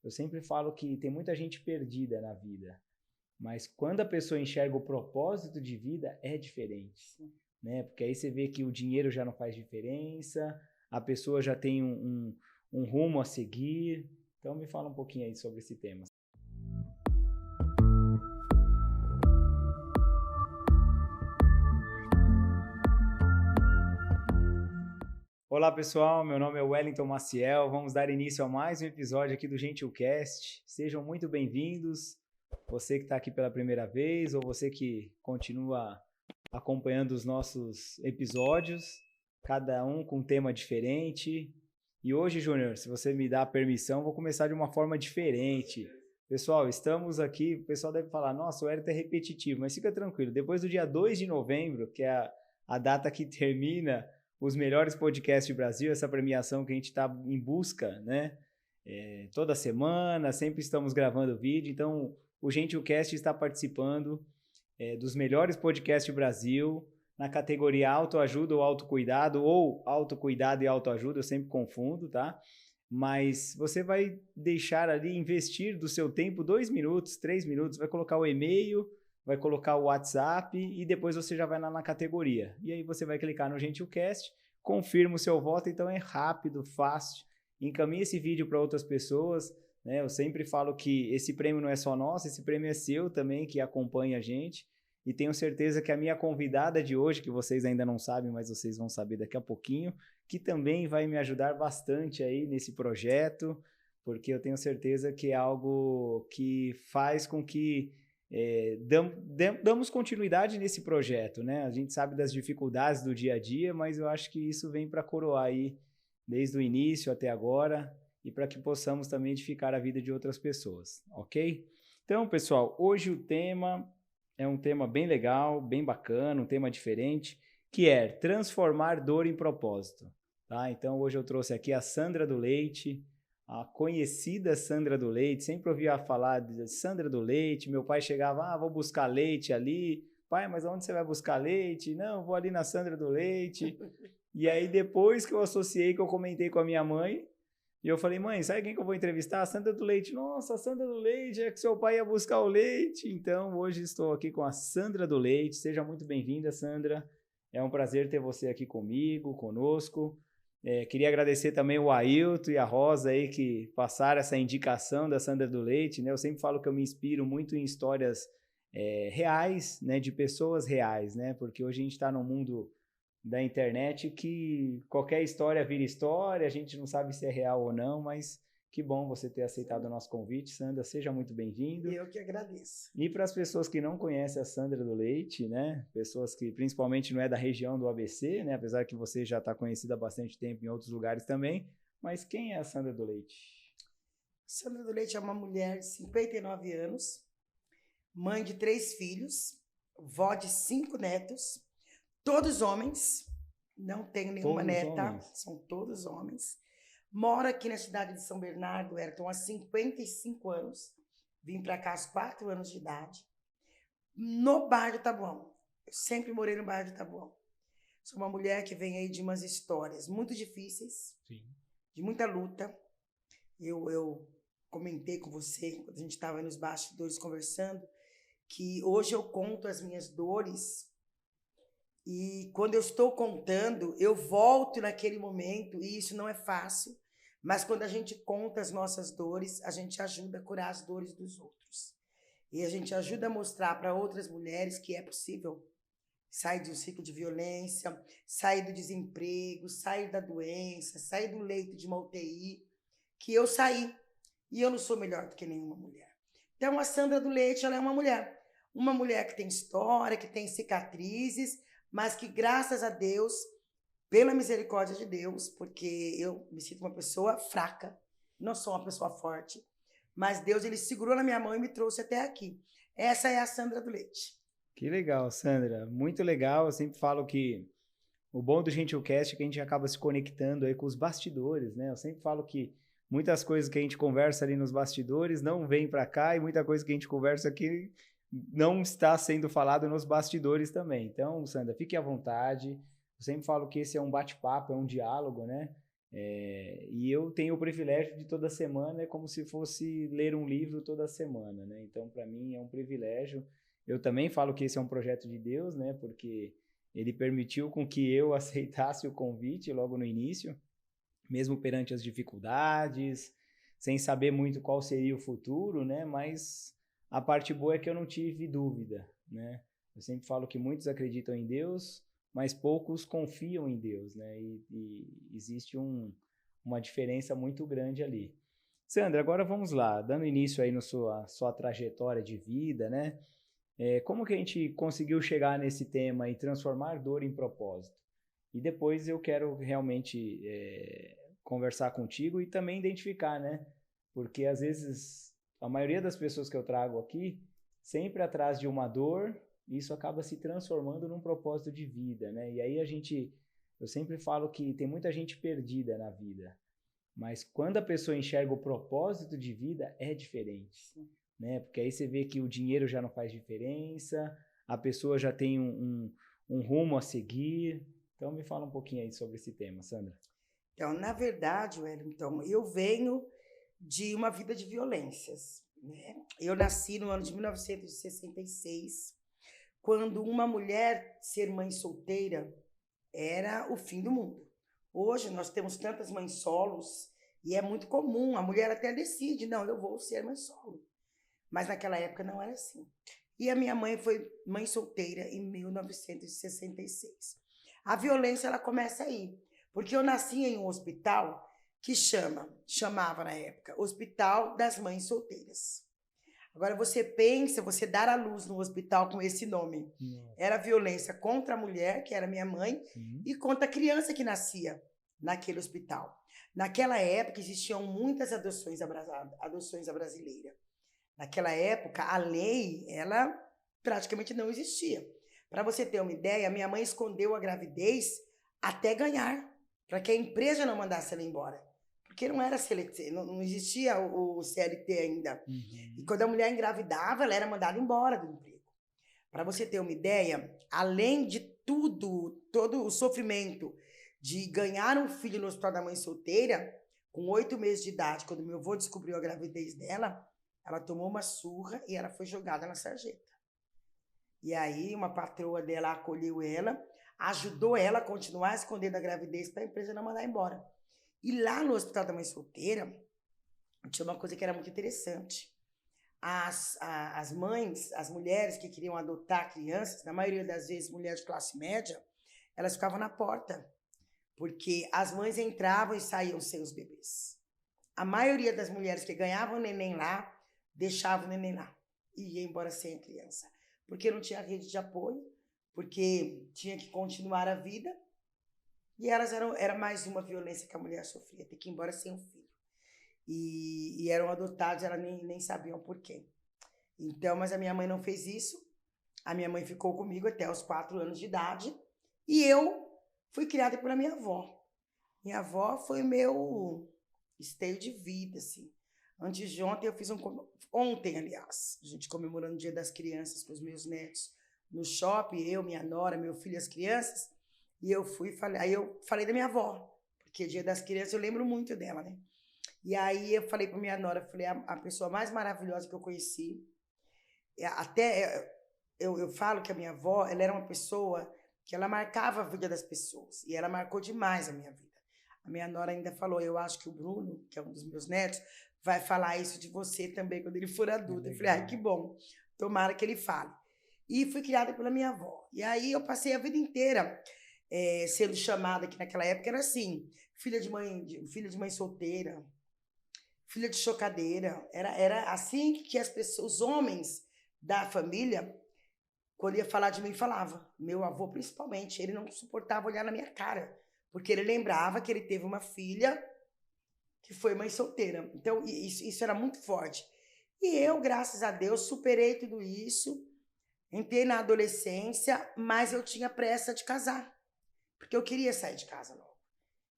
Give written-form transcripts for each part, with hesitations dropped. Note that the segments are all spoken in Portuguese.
Eu sempre falo que tem muita gente perdida na vida, mas quando a pessoa enxerga o propósito de vida, é diferente, né? Porque aí você vê que o dinheiro já não faz diferença, a pessoa já tem um rumo a seguir. Então me fala um pouquinho aí sobre esse tema. Olá pessoal, meu nome é Wellington Maciel, vamos dar início a mais um episódio aqui do GentilCast. Sejam muito bem-vindos, você que está aqui pela primeira vez ou você que continua acompanhando os nossos episódios, cada um com um tema diferente. E hoje, Júnior, se você me dá a permissão, vou começar de uma forma diferente. Pessoal, estamos aqui, o pessoal deve falar, nossa, o Wellington é repetitivo, mas fica tranquilo, depois do dia 2 de novembro, que é a data que termina os melhores podcasts do Brasil, essa premiação que a gente está em busca, né? Toda semana, sempre estamos gravando vídeo, então o GentilCast está participando dos melhores podcasts do Brasil, na categoria autoajuda ou autocuidado, ou autocuidado e autoajuda, eu sempre confundo, tá? Mas você vai deixar ali, investir do seu tempo 2 minutos, 3 minutos, vai colocar o e-mail, vai colocar o WhatsApp e depois você já vai lá na categoria. E aí você vai clicar no GentilCast, confirma o seu voto, então é rápido, fácil. Encaminhe esse vídeo para outras pessoas, né? Eu sempre falo que esse prêmio não é só nosso, esse prêmio é seu também, que acompanha a gente. E tenho certeza que a minha convidada de hoje, que vocês ainda não sabem, mas vocês vão saber daqui a pouquinho, que também vai me ajudar bastante aí nesse projeto, porque eu tenho certeza que é algo que faz com que damos continuidade nesse projeto, né? A gente sabe das dificuldades do dia a dia, mas eu acho que isso vem para coroar aí desde o início até agora e para que possamos também edificar a vida de outras pessoas, ok? Então, pessoal, hoje o tema é um tema bem legal, bem bacana, um tema diferente, que é transformar dor em propósito, tá? Então, hoje eu trouxe aqui a Sandra do Leite, a conhecida Sandra do Leite, sempre ouvia falar de Sandra do Leite, meu pai chegava, vou buscar leite ali, pai, mas onde você vai buscar leite? Não, vou ali na Sandra do Leite. E aí depois que eu associei, que eu comentei com a minha mãe, e eu falei, mãe, sabe quem que eu vou entrevistar? A Sandra do Leite. Nossa, a Sandra do Leite, é que seu pai ia buscar o leite. Então, hoje estou aqui com a Sandra do Leite, seja muito bem-vinda, Sandra. É um prazer ter você aqui comigo, conosco. Queria agradecer também o Ailton e a Rosa aí que passaram essa indicação da Sandra do Leite, né? Eu sempre falo que eu me inspiro muito em histórias reais, né? De pessoas reais, né? Porque hoje a gente está num mundo da internet que qualquer história vira história, a gente não sabe se é real ou não, mas que bom você ter aceitado o nosso convite, Sandra, seja muito bem-vindo. Eu que agradeço. E para as pessoas que não conhecem a Sandra do Leite, né, pessoas que principalmente não é da região do ABC, né, apesar que você já está conhecida há bastante tempo em outros lugares também, mas quem é a Sandra do Leite? Sandra do Leite é uma mulher de 59 anos, mãe de 3 filhos, vó de 5 netos, todos homens, não tenho nenhuma Todos neta, homens. são todos homens. Moro aqui na cidade de São Bernardo, Ayrton, há 55 anos. Vim para cá aos 4 anos de idade, no bairro do Taboão. Eu sempre morei no bairro do Taboão. Sou uma mulher que vem aí de umas histórias muito difíceis, Sim. de muita luta. Eu comentei com você, quando a gente estava nos bastidores conversando, que hoje eu conto as minhas dores e quando eu estou contando, eu volto naquele momento e isso não é fácil, mas quando a gente conta as nossas dores, a gente ajuda a curar as dores dos outros. E a gente ajuda a mostrar para outras mulheres que é possível sair de um ciclo de violência, sair do desemprego, sair da doença, sair do leito de uma UTI, que eu saí e eu não sou melhor do que nenhuma mulher. Então, a Sandra do Leite, ela é uma mulher que tem história, que tem cicatrizes, mas que, graças a Deus, pela misericórdia de Deus, porque eu me sinto uma pessoa fraca, não sou uma pessoa forte, mas Deus, ele segurou na minha mão e me trouxe até aqui. Essa é a Sandra do Leite. Que legal, Sandra, muito legal. Eu sempre falo que o bom do GentilCast é que a gente acaba se conectando aí com os bastidores, né? Eu sempre falo que muitas coisas que a gente conversa ali nos bastidores não vem para cá e muita coisa que a gente conversa aqui não está sendo falado nos bastidores também. Então, Sandra, fique à vontade. Eu sempre falo que esse é um bate-papo, é um diálogo, né? E eu tenho o privilégio de toda semana, é como se fosse ler um livro toda semana, né? Então, para mim, é um privilégio. Eu também falo que esse é um projeto de Deus, né? Porque ele permitiu com que eu aceitasse o convite logo no início, mesmo perante as dificuldades, sem saber muito qual seria o futuro, né? Mas a parte boa é que eu não tive dúvida, né? Eu sempre falo que muitos acreditam em Deus, mas poucos confiam em Deus, né? E existe uma diferença muito grande ali. Sandra, agora vamos lá, dando início aí na sua trajetória de vida, né? Como que a gente conseguiu chegar nesse tema e transformar dor em propósito? E depois eu quero realmente conversar contigo e também identificar, né? Porque às vezes a maioria das pessoas que eu trago aqui, sempre atrás de uma dor, isso acaba se transformando num propósito de vida, né? E aí eu sempre falo que tem muita gente perdida na vida, mas quando a pessoa enxerga o propósito de vida, é diferente, né? Porque aí você vê que o dinheiro já não faz diferença, a pessoa já tem um rumo a seguir. Então, me fala um pouquinho aí sobre esse tema, Sandra. Então, na verdade, Wellington, eu venho de uma vida de violências, né? Eu nasci no ano de 1966, quando uma mulher ser mãe solteira era o fim do mundo. Hoje nós temos tantas mães solos e é muito comum, a mulher até decide, não, eu vou ser mãe solo. Mas naquela época não era assim. E a minha mãe foi mãe solteira em 1966. A violência, ela começa aí, porque eu nasci em um hospital que chamava na época Hospital das Mães Solteiras. Agora você pensa, você dar à luz no hospital com esse nome. Era violência contra a mulher, que era minha mãe, e contra a criança que nascia naquele hospital. Naquela época existiam muitas adoções à brasileira. Naquela época a lei, ela praticamente não existia. Para você ter uma ideia, minha mãe escondeu a gravidez até ganhar, para que a empresa não mandasse ela embora. Porque não era CLT, não existia o CLT ainda. E quando a mulher engravidava, ela era mandada embora do emprego. Para você ter uma ideia, além de tudo, todo o sofrimento de ganhar um filho no hospital da mãe solteira, com 8 meses de idade, quando meu avô descobriu a gravidez dela, ela tomou uma surra e ela foi jogada na sarjeta. E aí uma patroa dela acolheu ela, ajudou ela a continuar escondendo a gravidez para a empresa não mandar embora. E lá no Hospital da Mãe Solteira, tinha uma coisa que era muito interessante. As mães, as mulheres que queriam adotar crianças, na maioria das vezes mulheres de classe média, elas ficavam na porta, porque as mães entravam e saíam sem os bebês. A maioria das mulheres que ganhavam neném lá, deixavam o neném lá e ia embora sem a criança. Porque não tinha rede de apoio, porque tinha que continuar a vida. E elas era mais uma violência que a mulher sofria, ter que ir embora sem um filho. E eram adotados, elas nem sabiam por quê. Então, mas a minha mãe não fez isso. A minha mãe ficou comigo até os 4 anos de idade. E eu fui criada pela minha avó. Minha avó foi meu esteio de vida, assim. Antes de ontem, eu fiz ontem, aliás, a gente comemorando o Dia das Crianças com os meus netos no shopping, eu, minha nora, meu filho e as crianças, e eu aí eu falei da minha avó, porque Dia das Crianças eu lembro muito dela, né? E aí eu falei para minha nora, falei, a pessoa mais maravilhosa que eu conheci, até eu falo que a minha avó, ela era uma pessoa que ela marcava a vida das pessoas, e ela marcou demais a minha vida. A minha nora ainda falou, eu acho que o Bruno, que é um dos meus netos, vai falar isso de você também quando ele for adulto. Eu falei, ai, que bom, tomara que ele fale. E fui criada pela minha avó. E aí eu passei a vida inteira sendo chamada, que naquela época era assim, filha de mãe solteira, filha de chocadeira. Era assim que as pessoas, os homens da família, quando ia falar de mim, falava. Meu avô, principalmente, ele não suportava olhar na minha cara, porque ele lembrava que ele teve uma filha que foi mãe solteira. Então, isso era muito forte. E eu, graças a Deus, superei tudo isso, entrei na adolescência, mas eu tinha pressa de casar, porque eu queria sair de casa logo.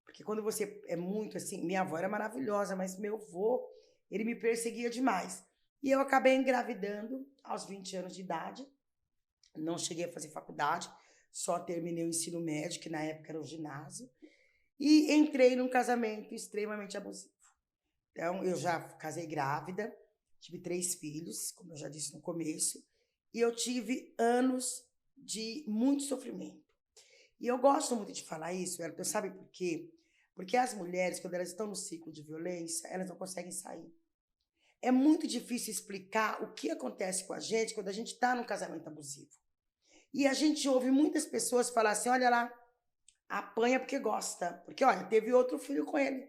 Porque quando você é muito assim, minha avó era maravilhosa, mas meu avô, ele me perseguia demais. E eu acabei engravidando aos 20 anos de idade, não cheguei a fazer faculdade, só terminei o ensino médio, que na época era o ginásio. E entrei num casamento extremamente abusivo. Então, eu já casei grávida, tive 3 filhos, como eu já disse no começo, e eu tive anos de muito sofrimento. E eu gosto muito de falar isso, Elton, sabe por quê? Porque as mulheres, quando elas estão no ciclo de violência, elas não conseguem sair. É muito difícil explicar o que acontece com a gente quando a gente está num casamento abusivo. E a gente ouve muitas pessoas falar assim, olha lá, apanha porque gosta. Porque, olha, teve outro filho com ele.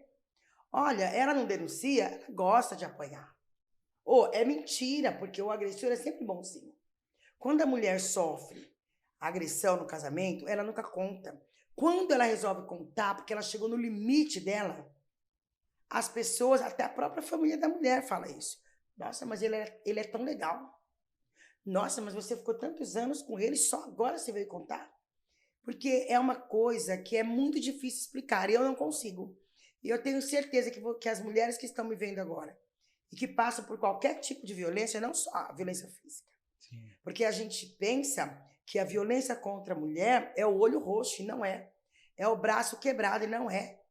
Olha, ela não denuncia, ela gosta de apanhar. Ou é mentira, porque o agressor é sempre bonzinho. Quando a mulher sofre agressão no casamento, ela nunca conta. Quando ela resolve contar, porque ela chegou no limite dela, as pessoas, até a própria família da mulher fala isso. Nossa, mas ele é tão legal. Nossa, mas você ficou tantos anos com ele, só agora você veio contar? Porque é uma coisa que é muito difícil explicar, e eu não consigo. E eu tenho certeza que as mulheres que estão me vendo agora, e que passam por qualquer tipo de violência, não só a violência física. Sim. Porque a gente pensa que a violência contra a mulher é o olho roxo, e não é. É o braço quebrado, e não é.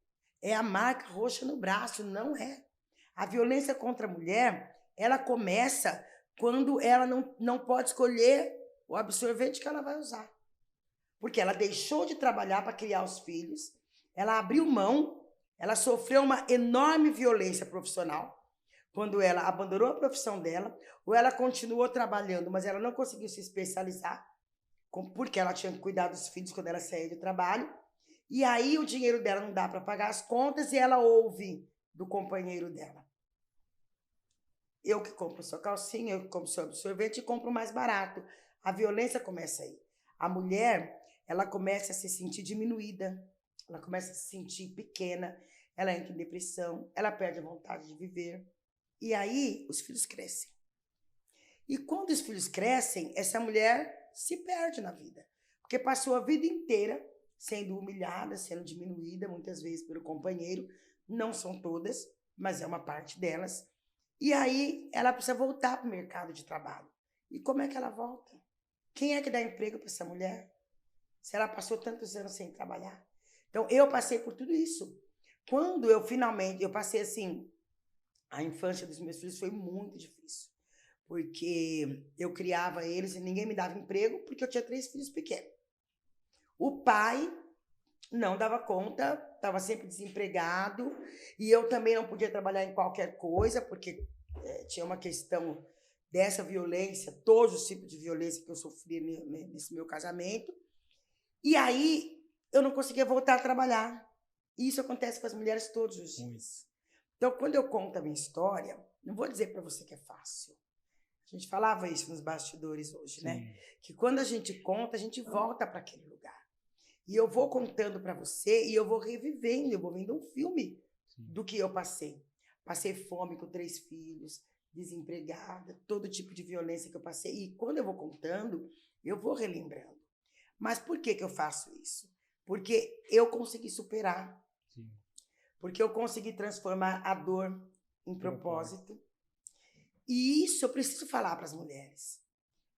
É a marca roxa no braço, não é. A violência contra a mulher, ela começa quando ela não pode escolher o absorvente que ela vai usar. Porque ela deixou de trabalhar para criar os filhos, ela abriu mão, ela sofreu uma enorme violência profissional, quando ela abandonou a profissão dela, ou ela continuou trabalhando, mas ela não conseguiu se especializar, porque ela tinha que cuidar dos filhos quando ela saía do trabalho, e aí o dinheiro dela não dá para pagar as contas, e ela ouve do companheiro dela: eu que compro sua calcinha, eu que compro seu absorvente e compro mais barato. A violência começa aí. A mulher, ela começa a se sentir diminuída, ela começa a se sentir pequena, ela entra em depressão, ela perde a vontade de viver. E aí os filhos crescem. E quando os filhos crescem, essa mulher se perde na vida. Porque passou a vida inteira sendo humilhada, sendo diminuída, muitas vezes pelo companheiro. Não são todas, mas é uma parte delas. E aí ela precisa voltar para o mercado de trabalho. E como é que ela volta? Quem é que dá emprego para essa mulher? Se ela passou tantos anos sem trabalhar. Então, eu passei por tudo isso. Quando eu passei assim, a infância dos meus filhos foi muito difícil. Porque eu criava eles e ninguém me dava emprego porque eu tinha 3 filhos pequenos. O pai não dava conta, estava sempre desempregado, e eu também não podia trabalhar em qualquer coisa, porque tinha uma questão dessa violência, todos os tipos de violência que eu sofri nesse meu casamento. E aí eu não conseguia voltar a trabalhar. E isso acontece com as mulheres todos os dias. Então, quando eu conto a minha história, não vou dizer para você que é fácil. A gente falava isso nos bastidores hoje, né? Que quando a gente conta, a gente volta para aquele lugar. E eu vou contando para você e eu vou revivendo, eu vou vendo um filme do que eu passei. Passei fome com 3 filhos, desempregada, todo tipo de violência que eu passei. E quando eu vou contando, eu vou relembrando. Mas por que eu faço isso? Porque eu consegui superar. Sim. Porque eu consegui transformar a dor em propósito. E isso eu preciso falar para as mulheres.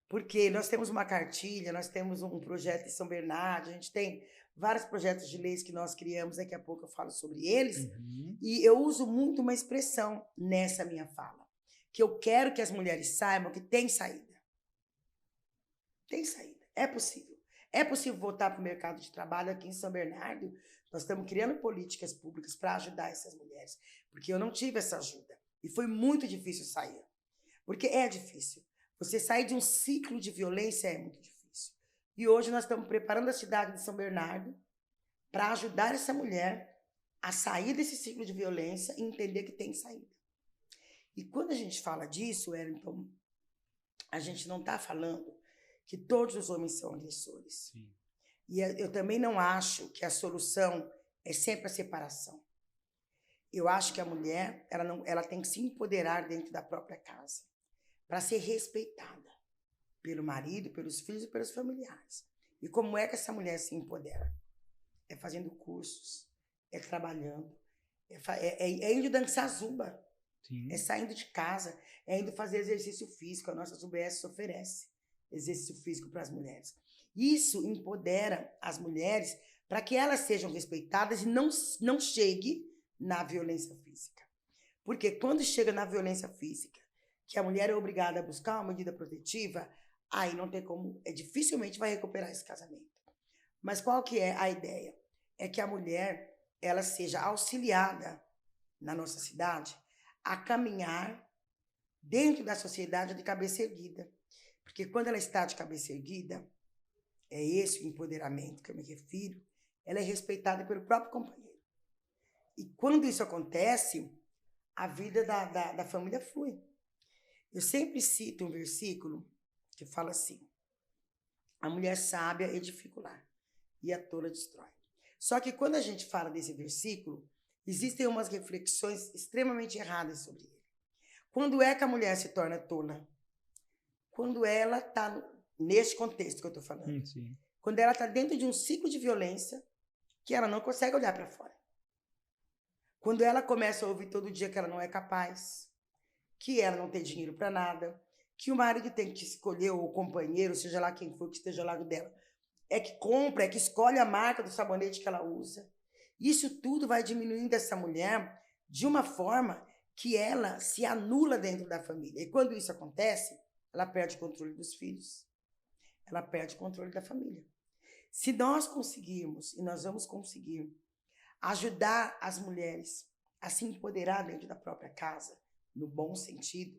Porque nós temos uma cartilha, nós temos um projeto em São Bernardo, a gente tem vários projetos de leis que nós criamos, daqui a pouco eu falo sobre eles, e eu uso muito uma expressão nessa minha fala, que eu quero que as mulheres saibam que tem saída. Tem saída, é possível. É possível voltar para o mercado de trabalho aqui em São Bernardo. Nós estamos criando políticas públicas para ajudar essas mulheres, porque eu não tive essa ajuda, e foi muito difícil sair, porque é difícil. Você sair de um ciclo de violência é muito difícil. E hoje nós estamos preparando a cidade de São Bernardo para ajudar essa mulher a sair desse ciclo de violência e entender que tem saída. E quando a gente fala disso, Wellington, a gente não está falando que todos os homens são agressores. Sim. E eu também não acho que a solução é sempre a separação. Eu acho que a mulher ela tem que se empoderar dentro da própria casa, para ser respeitada pelo marido, pelos filhos e pelos familiares. E como é que essa mulher se empodera? É fazendo cursos, é trabalhando, é indo dançar zumba, é saindo de casa, é indo fazer exercício físico. A nossa UBS oferece exercício físico para as mulheres. Isso empodera as mulheres para que elas sejam respeitadas e não chegue na violência física. Porque quando chega na violência física, que a mulher é obrigada a buscar uma medida protetiva, aí não tem como, dificilmente vai recuperar esse casamento. Mas qual que é a ideia? É que a mulher, ela seja auxiliada na nossa cidade a caminhar dentro da sociedade de cabeça erguida. Porque quando ela está de cabeça erguida, é esse o empoderamento que eu me refiro, ela é respeitada pelo próprio companheiro. E quando isso acontece, a vida da família flui. Eu sempre cito um versículo que fala assim: a mulher sábia edifica o lar e a tola destrói. Só que quando a gente fala desse versículo, existem umas reflexões extremamente erradas sobre ele. Quando é que a mulher se torna tola? Quando ela está nesse contexto que eu estou falando. Sim. Quando ela está dentro de um ciclo de violência que ela não consegue olhar para fora. Quando ela começa a ouvir todo dia que ela não é capaz, que ela não tem dinheiro para nada, que o marido tem que escolher, ou o companheiro, seja lá quem for que esteja ao lado dela, é que compra, é que escolhe a marca do sabonete que ela usa. Isso tudo vai diminuindo essa mulher de uma forma que ela se anula dentro da família. E quando isso acontece, ela perde o controle dos filhos. Ela perde o controle da família. Se nós conseguirmos, e nós vamos conseguir, ajudar as mulheres a se empoderar dentro da própria casa, no bom sentido,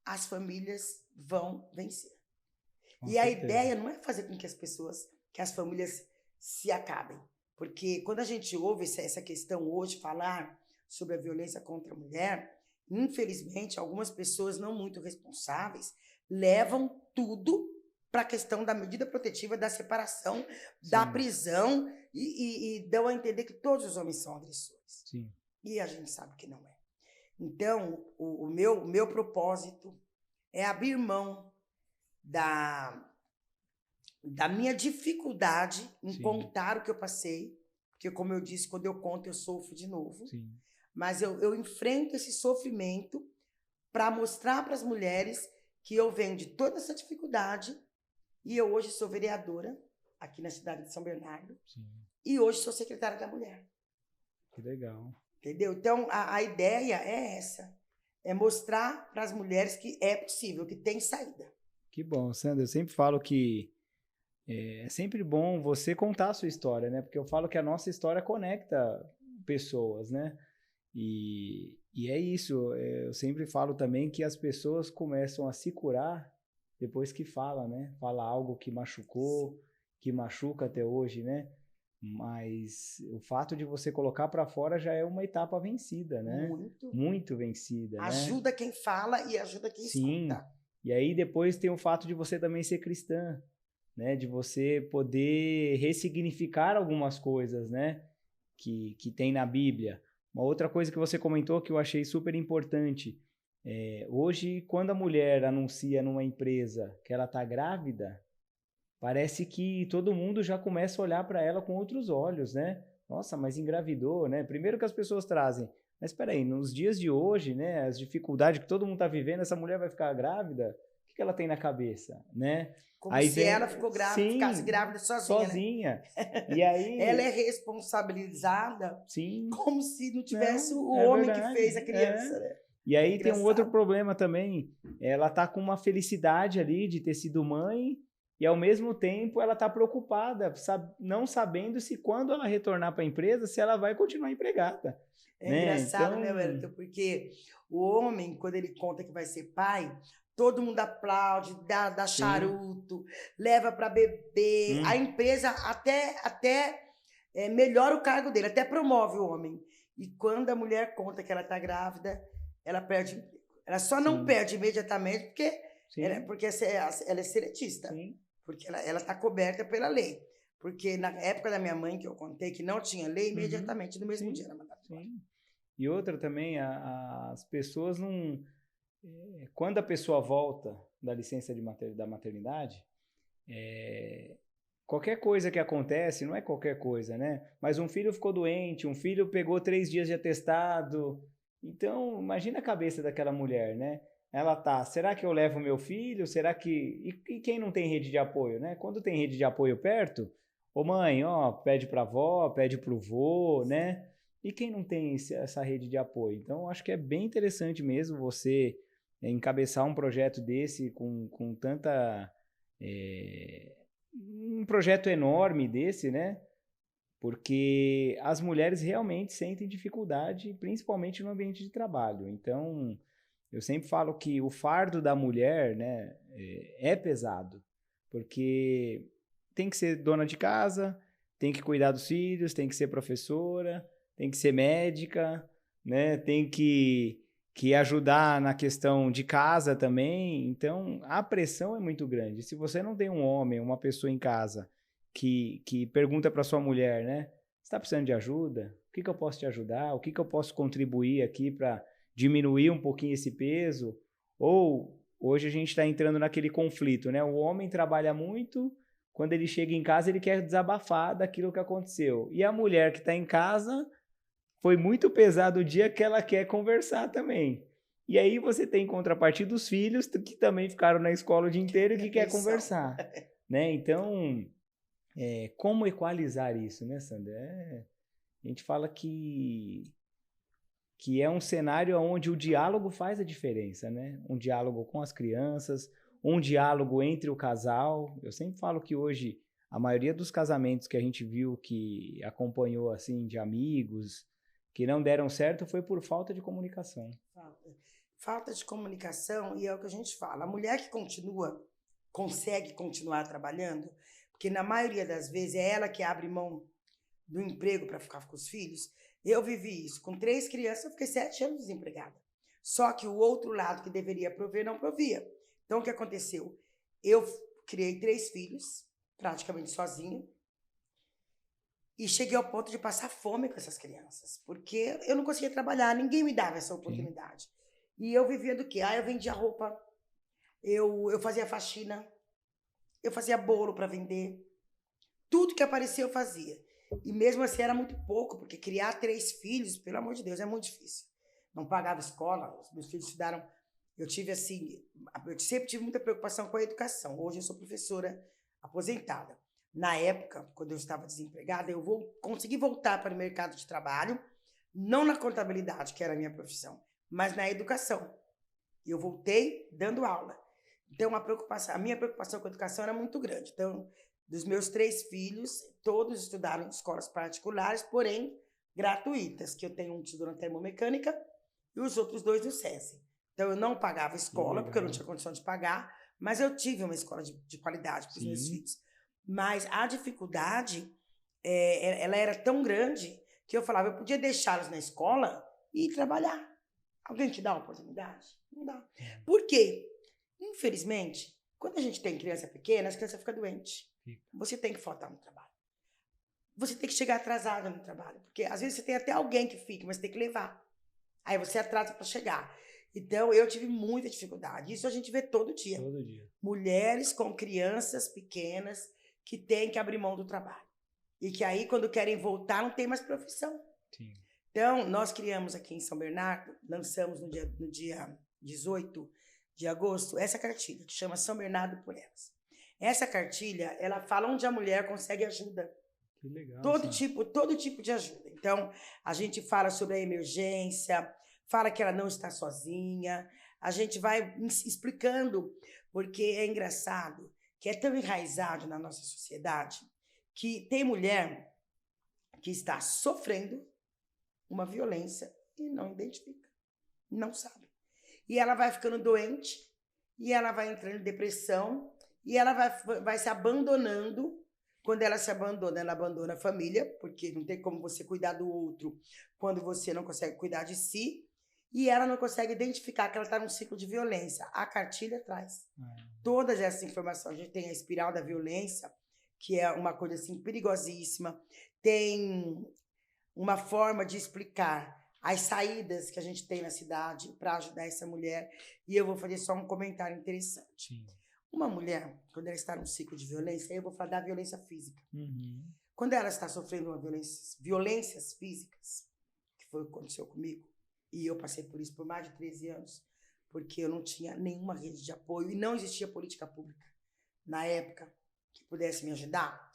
as famílias vão vencer. Com e certeza. A ideia não é fazer com que que as famílias se acabem. Porque quando a gente ouve essa questão hoje, falar sobre a violência contra a mulher, infelizmente, algumas pessoas não muito responsáveis levam tudo para a questão da medida protetiva, da separação, Sim. da prisão e dão a entender que todos os homens são agressores. Sim. E a gente sabe que não é. Então, o meu propósito é abrir mão da minha dificuldade em Sim. contar o que eu passei, porque, como eu disse, quando eu conto, eu sofro de novo. Sim. Mas eu enfrento esse sofrimento para mostrar para as mulheres que eu venho de toda essa dificuldade e eu hoje sou vereadora aqui na cidade de São Bernardo. Sim. E hoje sou secretária da mulher. Que legal. Entendeu? Então, a ideia é essa. É mostrar para as mulheres que é possível, que tem saída. Que bom, Sandra. Eu sempre falo que é sempre bom você contar a sua história, né? Porque eu falo que a nossa história conecta pessoas, né? E é isso. Eu sempre falo também que as pessoas começam a se curar depois que fala, né? Fala algo que machucou, que machuca até hoje, né? Mas o fato de você colocar para fora já é uma etapa vencida, né? Muito vencida, ajuda, né? Quem fala e ajuda quem Sim. escuta. E aí depois tem o fato de você também ser cristã, né? De você poder ressignificar algumas coisas, né? Que tem na Bíblia. Uma outra coisa que você comentou que eu achei super importante. Hoje, quando a mulher anuncia numa empresa que ela está grávida, parece que todo mundo já começa a olhar para ela com outros olhos, né? Nossa, mas engravidou, né? Primeiro que as pessoas trazem, mas espera aí, nos dias de hoje, né? As dificuldades que todo mundo está vivendo, essa mulher vai ficar grávida? O que ela tem na cabeça, né? Como aí se ela ficou grávida, ficasse grávida sozinha. Né? E aí ela é responsabilizada, sim, como se não tivesse o homem verdade, que fez a criança, né? E aí tem um outro problema também. Ela tá com uma felicidade ali de ter sido mãe e, ao mesmo tempo, ela tá preocupada, não sabendo se quando ela retornar para a empresa, se ela vai continuar empregada. É engraçado, né, Wellington? Porque o homem, quando ele conta que vai ser pai, todo mundo aplaude, dá charuto, leva para beber. A empresa até melhora o cargo dele, até promove o homem. E quando a mulher conta que ela está grávida, ela perde emprego. Ela só não perde imediatamente porque ela é seletista. Sim. Porque ela está coberta pela lei. Porque na época da minha mãe, que eu contei, que não tinha lei, imediatamente, no mesmo dia ela mandava embora. E outra também, as pessoas não... Quando a pessoa volta da licença da maternidade, qualquer coisa que acontece, não é qualquer coisa, né? Mas um filho ficou doente, um filho pegou 3 dias de atestado. Então, imagina a cabeça daquela mulher, né? Ela tá, será que eu levo meu filho? Será que... E quem não tem rede de apoio, né? Quando tem rede de apoio perto, Ô mãe, ó, pede pra avó, pede pro vô, né? E quem não tem essa rede de apoio? Então, acho que é bem interessante mesmo você encabeçar um projeto desse com tanta... um projeto enorme desse, né? Porque as mulheres realmente sentem dificuldade, principalmente no ambiente de trabalho. Então, eu sempre falo que o fardo da mulher, né, é pesado, porque tem que ser dona de casa, tem que cuidar dos filhos, tem que ser professora, tem que ser médica, né, tem que ajudar na questão de casa também. Então, a pressão é muito grande. Se você não tem um homem, uma pessoa em casa que pergunta para sua mulher, né, você está precisando de ajuda? O que eu posso te ajudar? O que eu posso contribuir aqui para diminuir um pouquinho esse peso? Ou hoje a gente está entrando naquele conflito, né? O homem trabalha muito, quando ele chega em casa ele quer desabafar daquilo que aconteceu. E a mulher que está em casa, foi muito pesado o dia que ela quer conversar também. E aí você tem em contrapartida os filhos que também ficaram na escola o dia inteiro e que quer conversar, né? Então, como equalizar isso, né, Sandra? A gente fala que é um cenário onde o diálogo faz a diferença, né? Um diálogo com as crianças, um diálogo entre o casal. Eu sempre falo que hoje a maioria dos casamentos que a gente viu, que acompanhou assim de amigos, que não deram certo, foi por falta de comunicação. Falta de comunicação, e é o que a gente fala. A mulher que consegue continuar trabalhando, porque na maioria das vezes é ela que abre mão do emprego para ficar com os filhos. Eu vivi isso. Com 3 crianças, eu fiquei 7 anos desempregada. Só que o outro lado que deveria prover, não provia. Então, o que aconteceu? Eu criei 3 filhos, praticamente sozinha, e cheguei ao ponto de passar fome com essas crianças, porque eu não conseguia trabalhar, ninguém me dava essa oportunidade. Sim. E eu vivia do quê? Eu vendia roupa, eu fazia faxina, eu fazia bolo para vender, tudo que aparecia eu fazia. E mesmo assim era muito pouco, porque criar 3 filhos, pelo amor de Deus, é muito difícil. Não pagava escola, os meus filhos estudaram. Eu sempre tive muita preocupação com a educação. Hoje eu sou professora aposentada. Na época, quando eu estava desempregada, eu consegui voltar para o mercado de trabalho, não na contabilidade, que era a minha profissão, mas na educação. Eu voltei dando aula. Então, a minha preocupação com a educação era muito grande. Então, dos meus 3 filhos, todos estudaram em escolas particulares, porém gratuitas, que eu tenho um que estudou na termomecânica e os outros 2 do SESI. Então, eu não pagava escola, porque eu não tinha condição de pagar, mas eu tive uma escola de qualidade para os meus filhos. Mas a dificuldade, ela era tão grande que eu falava, eu podia deixá-los na escola e ir trabalhar. Alguém te dá uma oportunidade? Não dá. Por quê? Infelizmente, quando a gente tem criança pequena, as crianças ficam doentes. Você tem que faltar no trabalho. Você tem que chegar atrasada no trabalho. Porque às vezes você tem até alguém que fica, mas você tem que levar. Aí você atrasa para chegar. Então, eu tive muita dificuldade. Isso a gente vê todo dia. Todo dia. Mulheres com crianças pequenas que têm que abrir mão do trabalho. E que aí, quando querem voltar, não tem mais profissão. Sim. Então, nós criamos aqui em São Bernardo, lançamos no dia 18 de agosto, essa cartilha, que chama São Bernardo por Elas. Essa cartilha, ela fala onde a mulher consegue ajuda. Que legal. Todo tipo de ajuda. Então, a gente fala sobre a emergência, fala que ela não está sozinha, a gente vai explicando, porque é engraçado, que é tão enraizado na nossa sociedade, que tem mulher que está sofrendo uma violência e não identifica, não sabe. E ela vai ficando doente, e ela vai entrando em depressão, e ela vai se abandonando. Quando ela se abandona, ela abandona a família, porque não tem como você cuidar do outro quando você não consegue cuidar de si, e ela não consegue identificar que ela está num ciclo de violência. A cartilha traz todas essas informações. A gente tem a espiral da violência, que é uma coisa assim perigosíssima. Tem uma forma de explicar as saídas que a gente tem na cidade para ajudar essa mulher. E eu vou fazer só um comentário interessante. Sim. Uma mulher, quando ela está num ciclo de violência, eu vou falar da violência física. Uhum. Quando ela está sofrendo violências físicas, que foi o que aconteceu comigo, e eu passei por isso por mais de 13 anos, porque eu não tinha nenhuma rede de apoio e não existia política pública na época que pudesse me ajudar.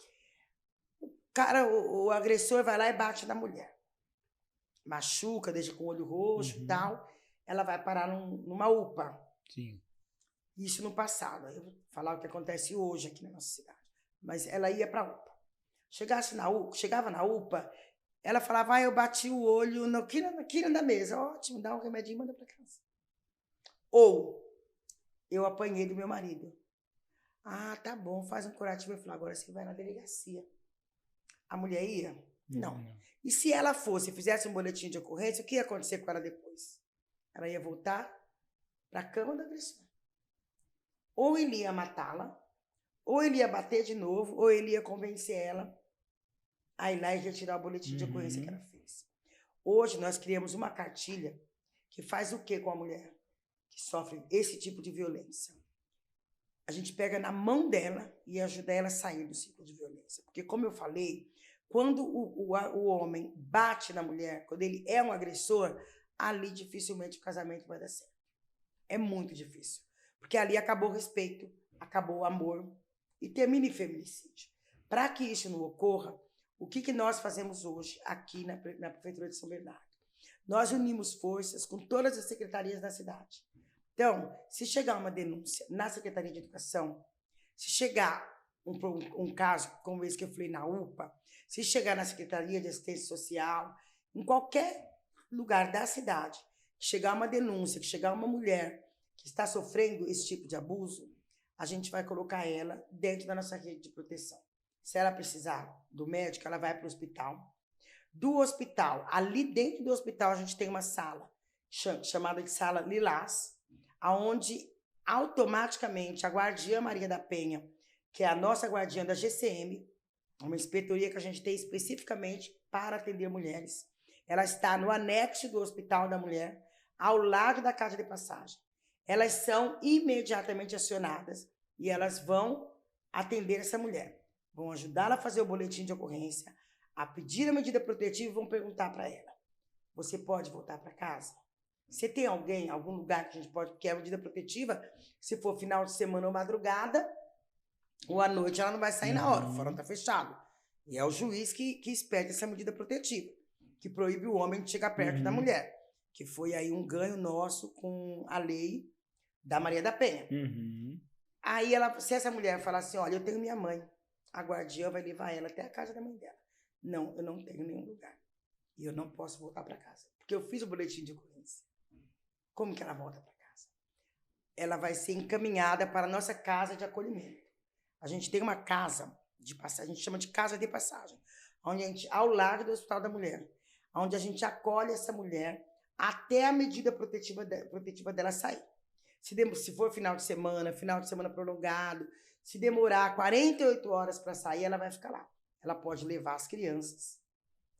o agressor vai lá e bate na mulher. Machuca, deixa com o olho roxo e tal. Ela vai parar numa UPA. Sim. Isso no passado. Eu vou falar o que acontece hoje aqui na nossa cidade. Mas ela ia para a UPA. Chegava na UPA, ela falava, eu bati o olho na quina da mesa. Ótimo, dá um remedinho e manda para casa. Ou, eu apanhei do meu marido. Tá bom, faz um curativo. Eu falei, agora você vai na delegacia. A mulher ia? Não. E se ela fizesse um boletim de ocorrência, o que ia acontecer com ela depois? Ela ia voltar para a cama da agressão. Ou ele ia matá-la, ou ele ia bater de novo, ou ele ia convencer ela a ir lá e retirar o boletim de ocorrência que ela fez. Hoje nós criamos uma cartilha que faz o quê com a mulher que sofre esse tipo de violência? A gente pega na mão dela e ajuda ela a sair do ciclo de violência. Porque, como eu falei, quando o homem bate na mulher, quando ele é um agressor, ali dificilmente o casamento vai dar certo. É muito difícil. Porque ali acabou o respeito, acabou o amor e termina em feminicídio. Para que isso não ocorra, o que nós fazemos hoje aqui na Prefeitura de São Bernardo? Nós unimos forças com todas as secretarias da cidade. Então, se chegar uma denúncia na Secretaria de Educação, se chegar um caso como esse que eu falei na UPA, se chegar na Secretaria de Assistência Social, em qualquer lugar da cidade, chegar uma denúncia, que chegar uma mulher que está sofrendo esse tipo de abuso, a gente vai colocar ela dentro da nossa rede de proteção. Se ela precisar do médico, ela vai para o hospital. Do hospital, ali dentro do hospital, a gente tem uma sala chamada de Sala Lilás, onde automaticamente a guardiã Maria da Penha, que é a nossa guardiã da GCM, uma inspetoria que a gente tem especificamente para atender mulheres, ela está no anexo do Hospital da Mulher, ao lado da Casa de Passagem. Elas são imediatamente acionadas e elas vão atender essa mulher. Vão ajudá-la a fazer o boletim de ocorrência, a pedir a medida protetiva e vão perguntar para ela, você pode voltar para casa? Você tem algum lugar que a gente pode, porque a medida protetiva, se for final de semana ou madrugada, ou à noite, ela não vai sair na hora, o fórum está fechado. E é o juiz que expede essa medida protetiva, que proíbe o homem de chegar perto da mulher, que foi aí um ganho nosso com a lei da Maria da Penha. Aí, se essa mulher falar assim, olha, eu tenho minha mãe, a guardiã vai levar ela até a casa da mãe dela. Não, eu não tenho nenhum lugar. E eu não posso voltar para casa, porque eu fiz o boletim de ocorrência. Como que ela volta para casa? Ela vai ser encaminhada para a nossa casa de acolhimento. A gente tem uma casa de passagem, a gente chama de casa de passagem, onde a gente, ao lado do Hospital da Mulher, onde a gente acolhe essa mulher até a medida protetiva dela sair. Se for final de semana prolongado, se demorar 48 horas para sair, ela vai ficar lá. Ela pode levar as crianças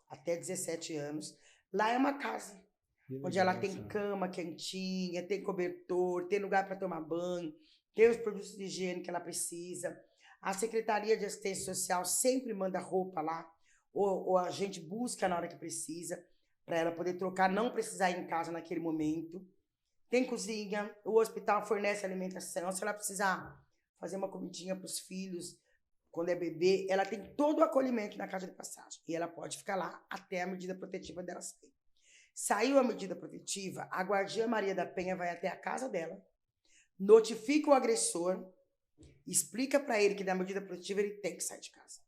até 17 anos. Lá é uma casa, onde ela tem cama quentinha, tem cobertor, tem lugar para tomar banho, tem os produtos de higiene que ela precisa. A Secretaria de Assistência Social sempre manda roupa lá, ou a gente busca na hora que precisa, para ela poder trocar, não precisar ir em casa naquele momento. Tem cozinha, o hospital fornece alimentação. Se ela precisar fazer uma comidinha para os filhos, quando é bebê, ela tem todo o acolhimento na casa de passagem. E ela pode ficar lá até a medida protetiva dela sair. Saiu a medida protetiva, a guardiã Maria da Penha vai até a casa dela, notifica o agressor, explica para ele que na medida protetiva ele tem que sair de casa.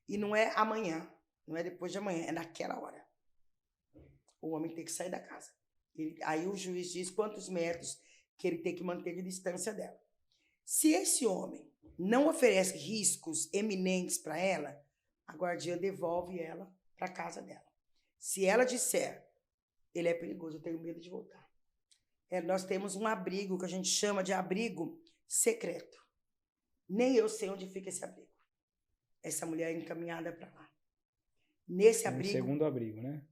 E não é amanhã, não é depois de amanhã, é naquela hora. O homem tem que sair da casa. Aí o juiz diz quantos metros que ele tem que manter de distância dela. Se esse homem não oferece riscos eminentes para ela, a guardiã devolve ela para a casa dela. Se ela disser, ele é perigoso, eu tenho medo de voltar. Nós temos um abrigo que a gente chama de abrigo secreto. Nem eu sei onde fica esse abrigo. Essa mulher é encaminhada para lá. Nesse abrigo... segundo abrigo, né?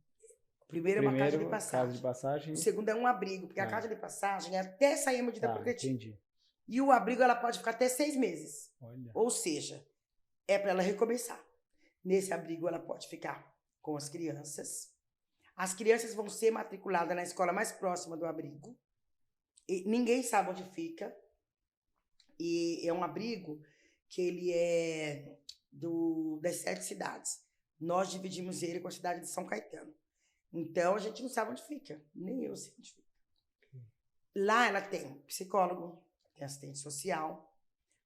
Primeiro é uma casa de passagem. Casa de passagem. O segundo é um abrigo, porque a casa de passagem é até sair a medida protetiva. Entendi. E o abrigo ela pode ficar até 6 meses. Olha. Ou seja, é para ela recomeçar. Nesse abrigo ela pode ficar com as crianças. As crianças vão ser matriculadas na escola mais próxima do abrigo. E ninguém sabe onde fica. E é um abrigo que ele é das 7 cidades. nós dividimos ele com a cidade de São Caetano. Então, a gente não sabe onde fica. Nem eu sei onde fica. Lá ela tem psicólogo, tem assistente social.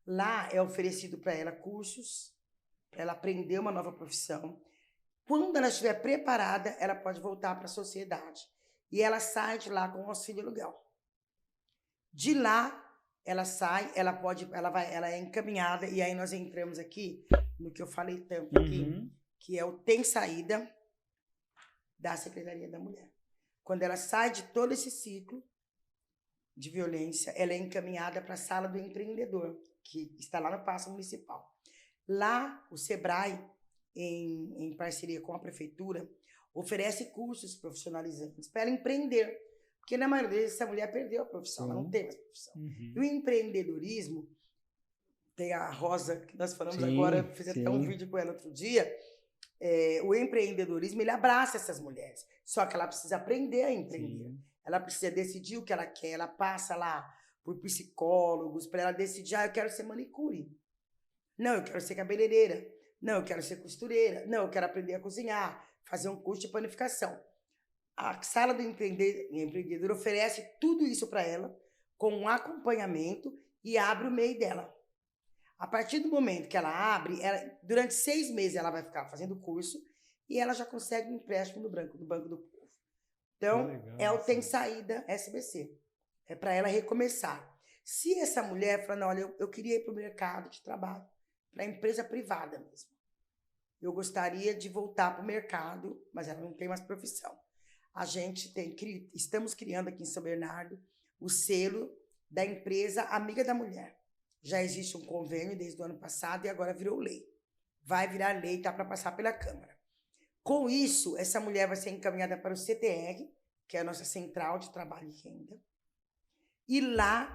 Lá é oferecido para ela cursos, para ela aprender uma nova profissão. Quando ela estiver preparada, ela pode voltar para a sociedade. E ela sai de lá com o auxílio aluguel. De lá, ela sai, ela é encaminhada, e aí nós entramos aqui no que eu falei tanto aqui, que é o Tem Saída da Secretaria da Mulher. Quando ela sai de todo esse ciclo de violência, ela é encaminhada para a sala do empreendedor, que está lá no Paço Municipal. Lá, o Sebrae, em parceria com a prefeitura, oferece cursos profissionalizantes para ela empreender. Porque, na maioria vezes, essa mulher perdeu a profissão, ela não tem mais profissão. E o empreendedorismo, tem a Rosa, que nós falamos agora, fiz até um vídeo com ela outro dia, o empreendedorismo, ele abraça essas mulheres. Só que ela precisa aprender a empreender. Ela precisa decidir o que ela quer, ela passa lá por psicólogos, para ela decidir, eu quero ser manicure. Não, eu quero ser cabeleireira. Não, eu quero ser costureira. Não, eu quero aprender a cozinhar, fazer um curso de panificação. A sala do empreendedor oferece tudo isso para ela, com um acompanhamento, e abre o MEI dela. A partir do momento que ela abre, durante 6 meses ela vai ficar fazendo curso e ela já consegue um empréstimo do Banco do Povo. Então, legal, Tem Saída SBC. É para ela recomeçar. Se essa mulher falar, olha, eu queria ir para o mercado de trabalho, para a empresa privada mesmo. Eu gostaria de voltar para o mercado, mas ela não tem mais profissão. Estamos criando aqui em São Bernardo o selo da empresa Amiga da Mulher. Já existe um convênio desde o ano passado e agora virou lei. Vai virar lei, tá para passar pela Câmara. Com isso, essa mulher vai ser encaminhada para o CTR, que é a nossa Central de Trabalho e Renda. E lá,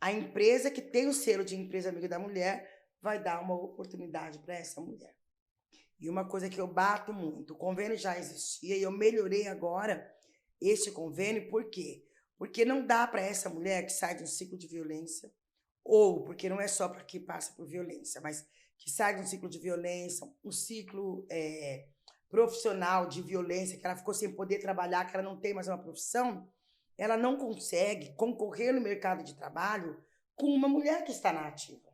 a empresa que tem o selo de Empresa Amiga da Mulher vai dar uma oportunidade para essa mulher. E uma coisa que eu bato muito, o convênio já existia e eu melhorei agora este convênio, por quê? Porque não dá para essa mulher que sai de um ciclo de violência, ou porque não é só para quem passa por violência, mas que sai de um ciclo de violência, um ciclo profissional de violência, que ela ficou sem poder trabalhar, que ela não tem mais uma profissão, ela não consegue concorrer no mercado de trabalho com uma mulher que está na ativa.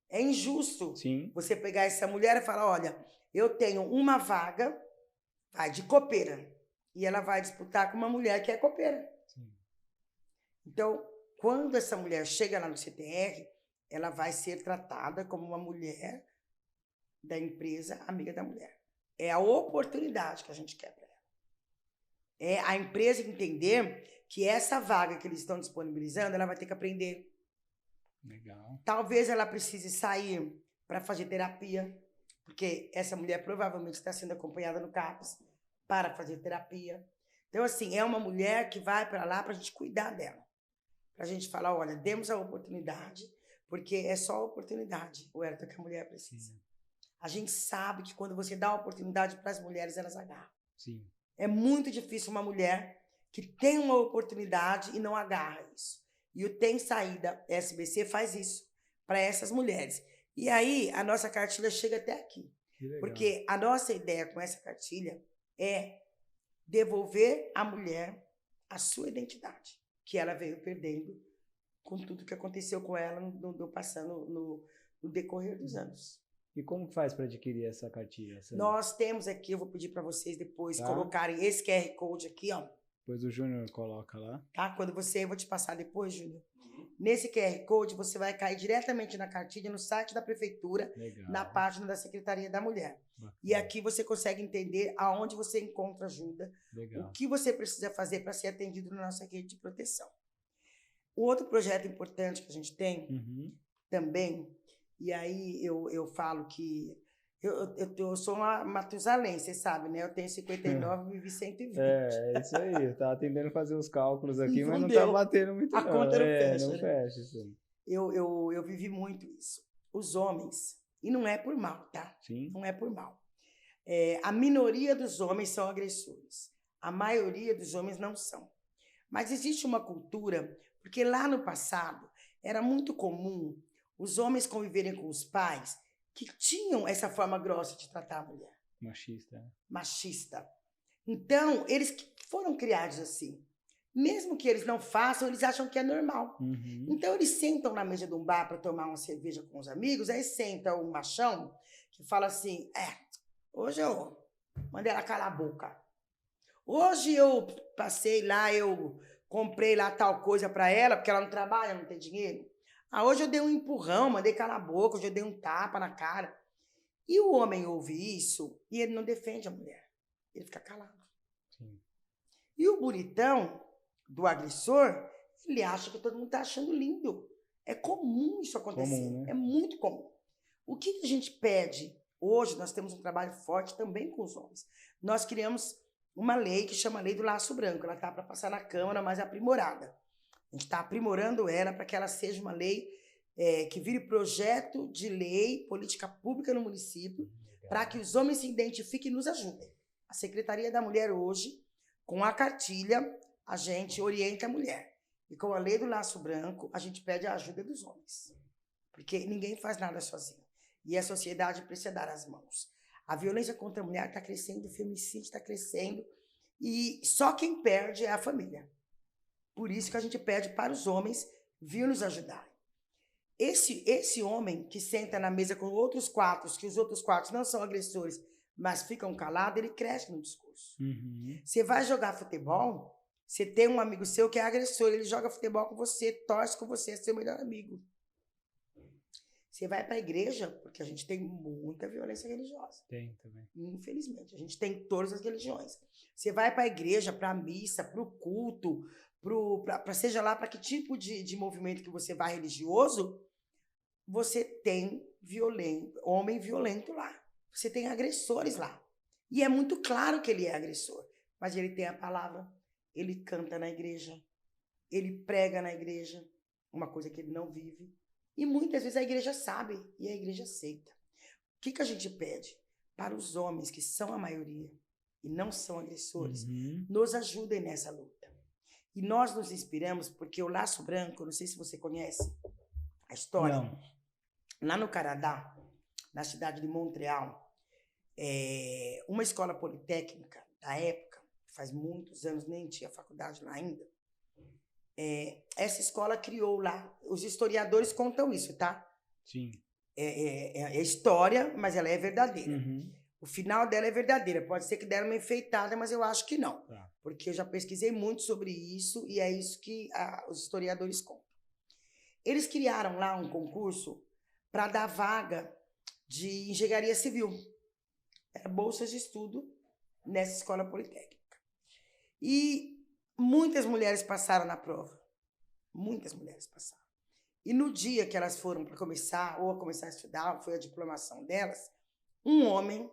É injusto você pegar essa mulher e falar, olha, eu tenho uma vaga de copeira, e ela vai disputar com uma mulher que é copeira. Então, quando essa mulher chega lá no CTR, ela vai ser tratada como uma mulher da empresa Amiga da Mulher. É a oportunidade que a gente quer para ela. É a empresa entender que essa vaga que eles estão disponibilizando, ela vai ter que aprender. Legal. Talvez ela precise sair para fazer terapia, porque essa mulher provavelmente está sendo acompanhada no CAPS para fazer terapia. Então, assim, é uma mulher que vai para lá para a gente cuidar dela. Para a gente falar, olha, demos a oportunidade, porque é só a oportunidade, o Elton, que a mulher precisa. A gente sabe que quando você dá a oportunidade para as mulheres, elas agarram. É muito difícil uma mulher que tem uma oportunidade e não agarra isso. E o Tem Saída SBC faz isso para essas mulheres. E aí, a nossa cartilha chega até aqui. Porque a nossa ideia com essa cartilha é devolver à mulher a sua identidade, que ela veio perdendo com tudo que aconteceu com ela no decorrer dos anos. E como faz para adquirir essa cartilha? Nós temos aqui, eu vou pedir para vocês depois colocarem esse QR Code aqui, ó. Depois o Júnior coloca lá. Tá? Quando eu vou te passar depois, Júnior. Nesse QR Code, você vai cair diretamente na cartilha, no site da prefeitura, na página da Secretaria da Mulher. Bacana. E aqui você consegue entender aonde você encontra ajuda, o que você precisa fazer para ser atendido na nossa rede de proteção. O outro projeto importante que a gente tem também, e aí eu falo que eu sou uma matusalense, você sabe, né? Eu tenho 59 e vivi 120. É isso aí. Eu tava tentando fazer os cálculos aqui, mas não tá batendo muito a conta não fecha. Não né? fecha, sim. Eu vivi muito isso. Os homens, e não é por mal, tá? Sim. Não é por mal. A minoria dos homens são agressores. A maioria dos homens não são. Mas existe uma cultura, porque lá no passado era muito comum os homens conviverem com os pais que tinham essa forma grossa de tratar a mulher. Machista, né? Machista. Então, eles foram criados assim. Mesmo que eles não façam, eles acham que é normal. Uhum. Então, eles sentam na mesa de um bar para tomar uma cerveja com os amigos, aí senta um machão que fala assim, hoje eu mandei ela calar a boca. Hoje eu passei lá, eu comprei lá tal coisa para ela, porque ela não trabalha, não tem dinheiro. Hoje eu dei um empurrão, mandei calar a boca, hoje eu dei um tapa na cara. E o homem ouve isso e ele não defende a mulher. Ele fica calado. Sim. E o bonitão do agressor, ele acha que todo mundo está achando lindo. É comum isso acontecer. Comum, né? É muito comum. O que a gente pede? Hoje nós temos um trabalho forte também com os homens. Nós criamos uma lei que chama Lei do Laço Branco. Ela está para passar na Câmara, mas é aprimorada. A gente está aprimorando ela para que ela seja uma lei que vire projeto de lei, política pública no município, para que os homens se identifiquem e nos ajudem. A Secretaria da Mulher hoje, com a cartilha, a gente orienta a mulher. E com a Lei do Laço Branco, a gente pede a ajuda dos homens. Porque ninguém faz nada sozinho. E a sociedade precisa dar as mãos. A violência contra a mulher está crescendo, o feminicídio está crescendo. E só quem perde é a família. Por isso que a gente pede para os homens vir nos ajudar. Esse homem que senta na mesa com outros quatro, que os outros quatro não são agressores, mas ficam calados, ele cresce no discurso. Uhum. Você vai jogar futebol, você tem um amigo seu que é agressor, ele joga futebol com você, torce com você, é seu melhor amigo. Você vai para a igreja, porque a gente tem muita violência religiosa. Tem também. Infelizmente, a gente tem todas as religiões. Você vai para a igreja, para a missa, para o culto, para seja lá para que tipo de movimento que você vai religioso, você tem homem violento lá. Você tem agressores lá. E é muito claro que ele é agressor. Mas ele tem a palavra, ele canta na igreja, ele prega na igreja, uma coisa que ele não vive. E muitas vezes a igreja sabe e a igreja aceita. O que a gente pede? Para os homens, que são a maioria e não são agressores, nos ajudem nessa luta. E nós nos inspiramos porque o Laço Branco, não sei se você conhece a história. Não. Lá no Canadá, na cidade de Montreal, uma escola politécnica da época, faz muitos anos, nem tinha faculdade lá ainda, essa escola criou lá, os historiadores contam isso, tá? Sim. É história, mas ela é verdadeira. Uhum. O final dela é verdadeira, pode ser que deram uma enfeitada, mas eu acho que não. Tá. Porque eu já pesquisei muito sobre isso e é isso que os historiadores contam. Eles criaram lá um concurso para dar vaga de engenharia civil. Era bolsas de estudo nessa escola politécnica. E muitas mulheres passaram na prova. Muitas mulheres passaram. E no dia que elas foram para começar a estudar, foi a diplomação delas, um homem,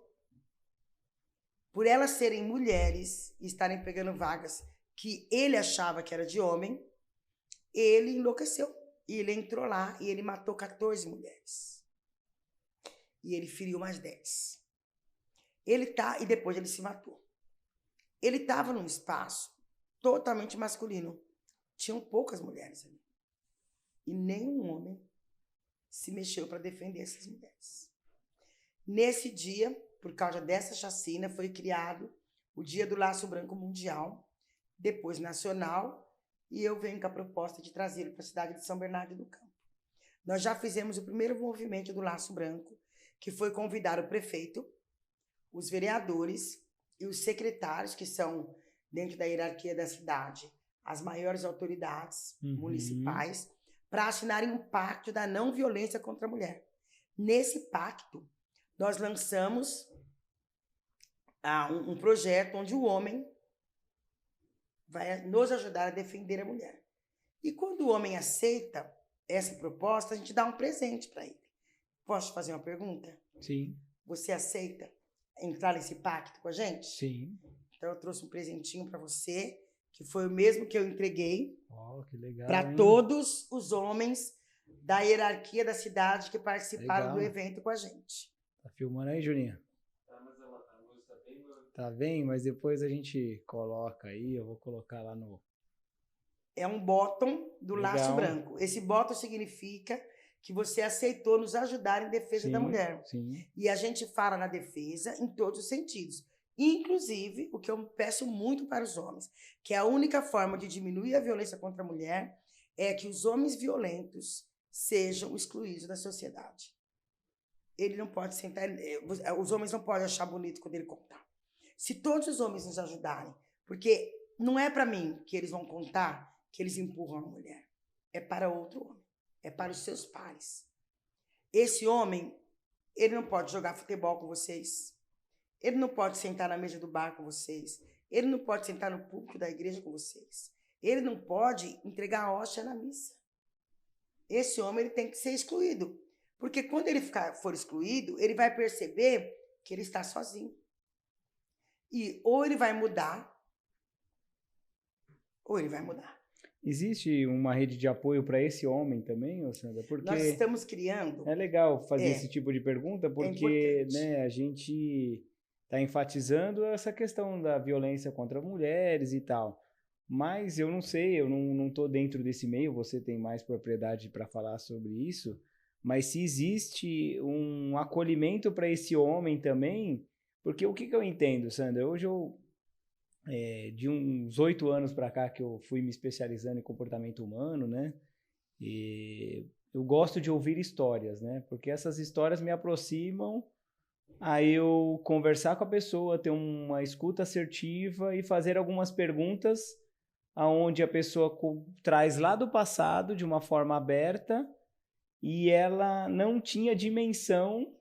por elas serem mulheres e estarem pegando vagas que ele achava que era de homem, ele enlouqueceu. E ele entrou lá e ele matou 14 mulheres. E ele feriu mais 10. E depois ele se matou. Ele estava num espaço totalmente masculino. Tinham poucas mulheres ali. E nenhum homem se mexeu para defender essas mulheres. Nesse dia, por causa dessa chacina, foi criado o Dia do Laço Branco Mundial, depois nacional, e eu venho com a proposta de trazê-lo para a cidade de São Bernardo do Campo. Nós já fizemos o primeiro movimento do Laço Branco, que foi convidar o prefeito, os vereadores e os secretários, que são, dentro da hierarquia da cidade, as maiores autoridades municipais, para assinarem um pacto da não violência contra a mulher. Nesse pacto, nós lançamos um projeto onde o homem vai nos ajudar a defender a mulher. E quando o homem aceita essa proposta, a gente dá um presente para ele. Posso te fazer uma pergunta? Sim. Você aceita entrar nesse pacto com a gente? Sim. Então eu trouxe um presentinho para você, que foi o mesmo que eu entreguei Que legal, para todos os homens da hierarquia da cidade que participaram do evento com a gente. Tá filmando aí, Juninho? Mas a luz tá bem... Tá bem, mas depois a gente coloca aí, eu vou colocar lá no... É um bottom do Legal. Laço Branco. Esse bottom significa que você aceitou nos ajudar em defesa da mulher. Sim. E a gente fala na defesa em todos os sentidos. Inclusive, o que eu peço muito para os homens, que a única forma de diminuir a violência contra a mulher é que os homens violentos sejam excluídos da sociedade. Ele não pode sentar, os homens não podem achar bonito quando ele contar. Se todos os homens nos ajudarem, porque não é para mim que eles vão contar que eles empurram a mulher, é para outro homem, é para os seus pares. Esse homem, ele não pode jogar futebol com vocês, ele não pode sentar na mesa do bar com vocês, ele não pode sentar no púlpito da igreja com vocês, ele não pode entregar a hóstia na missa. Esse homem ele tem que ser excluído, porque quando ele for excluído, ele vai perceber que ele está sozinho. E ou ele vai mudar, ou ele vai mudar. Existe uma rede de apoio para esse homem também, Sandra? Porque nós estamos criando... É legal fazer esse tipo de pergunta, porque né, a gente está enfatizando essa questão da violência contra mulheres e tal. Mas eu não sei, eu não estou dentro desse meio, você tem mais propriedade para falar sobre isso, mas se existe um acolhimento para esse homem também, porque o que eu entendo, Sandra? Hoje de uns 8 anos para cá que eu fui me especializando em comportamento humano, né? E eu gosto de ouvir histórias, né? Porque essas histórias me aproximam a eu conversar com a pessoa, ter uma escuta assertiva e fazer algumas perguntas aonde a pessoa traz lá do passado de uma forma aberta e ela não tinha dimensão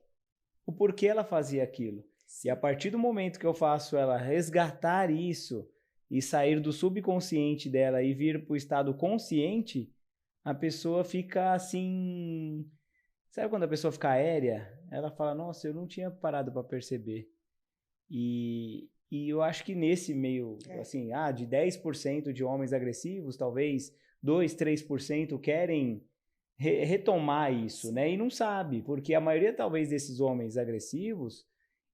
o porquê ela fazia aquilo. E a partir do momento que eu faço ela resgatar isso e sair do subconsciente dela e vir para o estado consciente, a pessoa fica assim... Sabe quando a pessoa fica aérea? Ela fala, nossa, eu não tinha parado para perceber. E eu acho que nesse meio, assim, de 10% de homens agressivos, talvez 2, 3% querem retomar isso, né? E não sabe, porque a maioria, talvez, desses homens agressivos,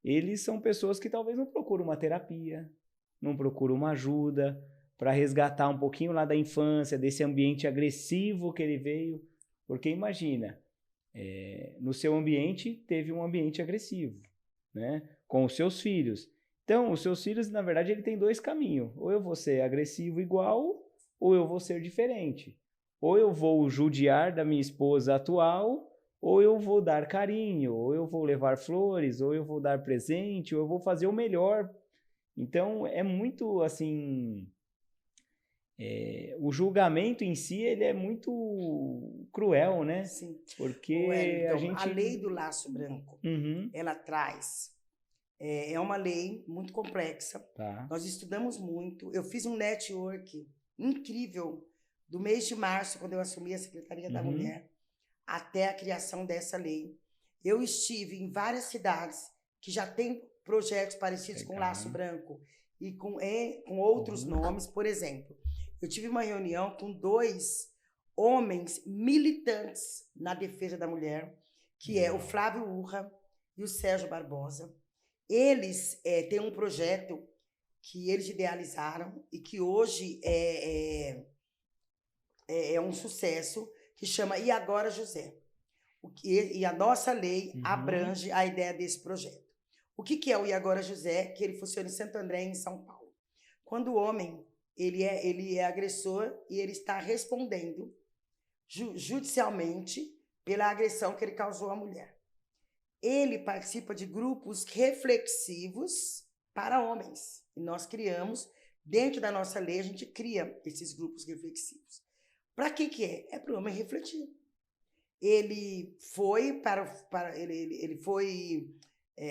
eles são pessoas que talvez não procuram uma terapia, não procuram uma ajuda para resgatar um pouquinho lá da infância, desse ambiente agressivo que ele veio. Porque imagina, no seu ambiente teve um ambiente agressivo, né? Com os seus filhos. Então, os seus filhos, na verdade, ele tem 2 caminhos. Ou eu vou ser agressivo igual, ou eu vou ser diferente. Ou eu vou judiar da minha esposa atual, ou eu vou dar carinho, ou eu vou levar flores, ou eu vou dar presente, ou eu vou fazer o melhor. Então, é muito, assim... o julgamento em si, ele é muito cruel, né? Sim. Porque a lei do laço branco, ela traz... É uma lei muito complexa. Tá. Nós estudamos muito. Eu fiz um network incrível do mês de março, quando eu assumi a Secretaria da Mulher, até a criação dessa lei. Eu estive em várias cidades que já têm projetos parecidos com Laço Branco e com outros nomes. Por exemplo, eu tive uma reunião com 2 homens militantes na defesa da mulher, que é o Flávio Urra e o Sérgio Barbosa. Eles têm um projeto que eles idealizaram e que hoje é um sucesso, que chama E Agora José. E a nossa lei abrange a ideia desse projeto. O que é o E Agora José? Que ele funciona em Santo André, em São Paulo. Quando o homem ele é agressor e ele está respondendo judicialmente pela agressão que ele causou à mulher. Ele participa de grupos reflexivos para homens. E nós criamos, dentro da nossa lei, a gente cria esses grupos reflexivos. Para que é? É para o homem refletir. Ele foi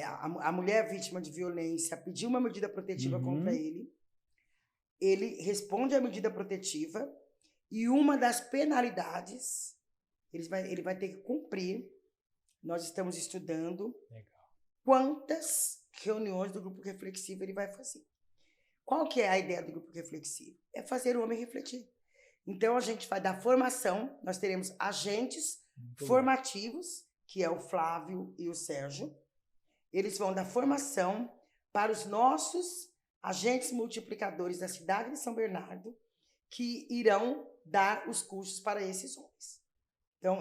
a mulher vítima de violência pediu uma medida protetiva contra ele. Ele responde à medida protetiva e uma das penalidades ele vai ter que cumprir. Nós estamos estudando quantas reuniões do grupo reflexivo ele vai fazer. Qual que é a ideia do grupo reflexivo? É fazer o homem refletir. Então, a gente vai dar formação, nós teremos agentes formativos, que é o Flávio e o Sérgio. Eles vão dar formação para os nossos agentes multiplicadores da cidade de São Bernardo, que irão dar os cursos para esses homens. Então,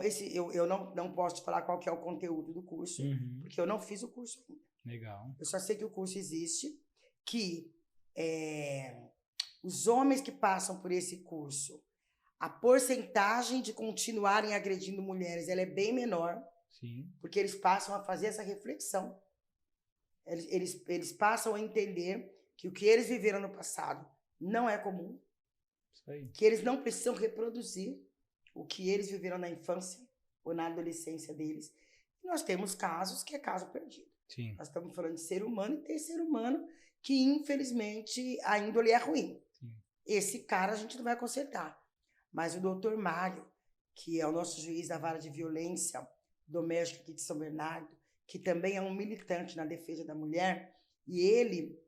eu não posso te falar qual que é o conteúdo do curso, porque eu não fiz o curso ainda. Legal. Eu só sei que o curso existe, que os homens que passam por esse curso, a porcentagem de continuarem agredindo mulheres, ela é bem menor, Sim. porque eles passam a fazer essa reflexão. Eles passam a entender que o que eles viveram no passado não é comum, Isso aí. que eles não precisam reproduzir o que eles viveram na infância ou na adolescência deles. E nós temos casos que é caso perdido. Sim. Nós estamos falando de ser humano e tem ser humano que, infelizmente, a índole é ruim. Sim. Esse cara a gente não vai consertar. Mas o doutor Mário, que é o nosso juiz da vara de violência doméstica aqui de São Bernardo, que também é um militante na defesa da mulher, e ele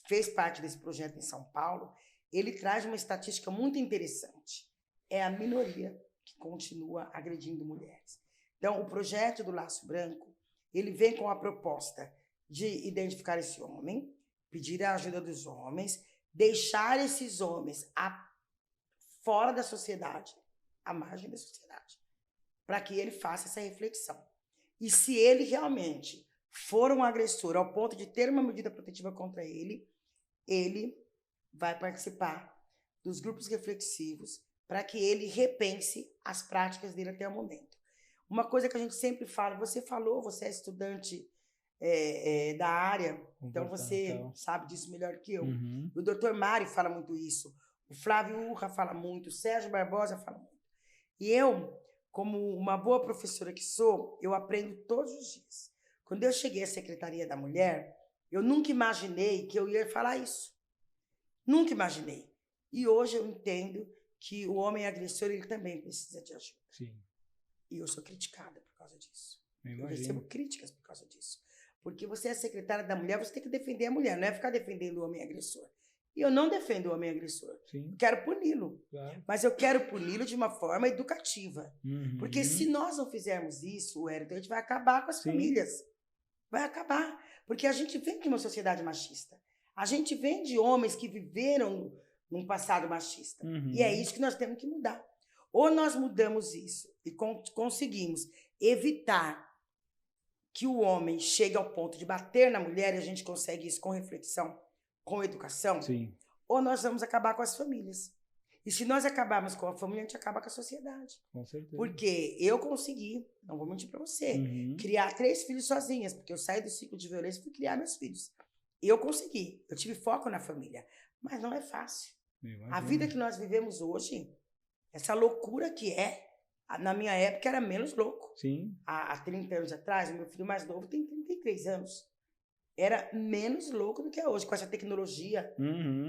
fez parte desse projeto em São Paulo, ele traz uma estatística muito interessante. É a minoria que continua agredindo mulheres. Então, o projeto do Laço Branco, ele vem com a proposta de identificar esse homem, pedir a ajuda dos homens, deixar esses homens fora da sociedade, à margem da sociedade, para que ele faça essa reflexão. E se ele realmente for um agressor ao ponto de ter uma medida protetiva contra ele, ele vai participar dos grupos reflexivos para que ele repense as práticas dele até o momento. Uma coisa que a gente sempre fala, você é estudante da área, então você sabe disso melhor que eu. O doutor Mário fala muito isso, o Flávio Urra fala muito, o Sérgio Barbosa fala muito. E eu, como uma boa professora que sou, eu aprendo todos os dias. Quando eu cheguei à Secretaria da Mulher, eu nunca imaginei que eu ia falar isso. Nunca imaginei. E hoje eu entendo que o homem agressor, ele também precisa de ajuda. Sim. E eu sou criticada por causa disso. Eu Eu recebo críticas por causa disso. Porque você é secretária da mulher, você tem que defender a mulher, não é ficar defendendo o homem agressor. E eu não defendo o homem agressor. Sim. Eu quero puni-lo. Claro. Mas eu quero puni-lo de uma forma educativa. Porque se nós não fizermos isso, Wellington, a gente vai acabar com as famílias. Vai acabar. Porque a gente vem de uma sociedade machista. A gente vem de homens que viveram num passado machista. E é isso que nós temos que mudar. Ou nós mudamos isso e conseguimos evitar que o homem chegue ao ponto de bater na mulher, e a gente consegue isso com reflexão, com educação, Sim. ou nós vamos acabar com as famílias. E se nós acabarmos com a família, a gente acaba com a sociedade. Com certeza. Porque eu consegui, não vou mentir para você, criar 3 filhos sozinhas, porque eu saí do ciclo de violência e fui criar meus filhos. Eu consegui, eu tive foco na família, mas não é fácil. A vida que nós vivemos hoje, essa loucura que na minha época era menos louco. Sim. Há 30 anos atrás, o meu filho mais novo tem 33 anos. Era menos louco do que é hoje, com essa tecnologia,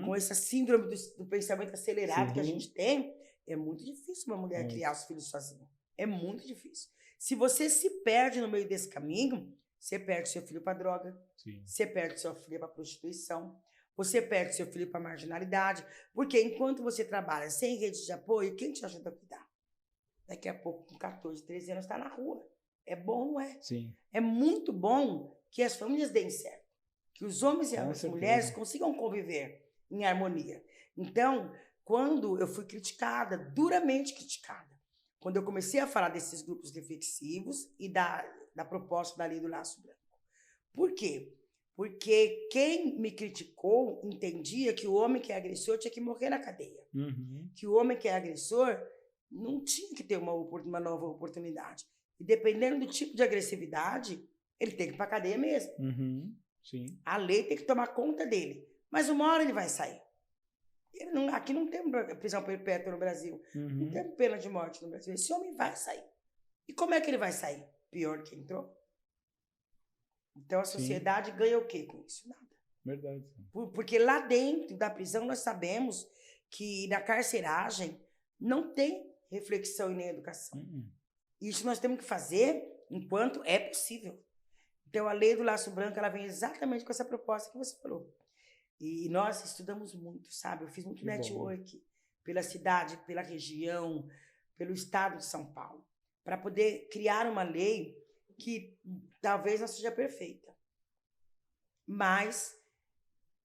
com essa síndrome do pensamento acelerado que a gente tem. É muito difícil uma mulher criar os filhos sozinha. É muito difícil. Se você se perde no meio desse caminho, você perde seu filho para droga, você perde seu filho para prostituição, você perde seu filho para marginalidade, porque enquanto você trabalha sem rede de apoio, quem te ajuda a cuidar? Daqui a pouco, com 14, 13 anos, está na rua. É bom, não é? Sim. É muito bom que as famílias deem certo, que os homens e as mulheres consigam conviver em harmonia. Então, quando eu fui criticada, duramente criticada, quando eu comecei a falar desses grupos reflexivos e da proposta da lei do Laço Branco. Por quê? Porque quem me criticou entendia que o homem que é agressor tinha que morrer na cadeia. Que o homem que é agressor não tinha que ter uma nova oportunidade. E dependendo do tipo de agressividade, ele tem que ir para a cadeia mesmo. Sim. A lei tem que tomar conta dele. Mas uma hora ele vai sair. Aqui não tem prisão perpétua no Brasil. Não tem pena de morte no Brasil. Esse homem vai sair. E como é que ele vai sair? Pior que entrou. Então a sociedade ganha o quê com isso? Nada. Verdade. Porque lá dentro da prisão nós sabemos que na carceragem não tem reflexão e nem educação. Isso nós temos que fazer enquanto é possível. Então a lei do Laço Branco ela vem exatamente com essa proposta que você falou. E nós estudamos muito, sabe? Eu fiz muito network pela cidade, pela região, pelo estado de São Paulo, para poder criar uma lei que talvez não seja perfeita, mas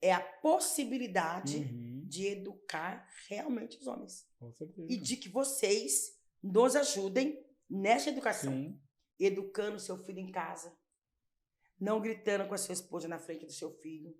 é a possibilidade de educar realmente os homens. Com certeza. E de que vocês nos ajudem nessa educação. Sim. Educando seu filho em casa. Não gritando com a sua esposa na frente do seu filho,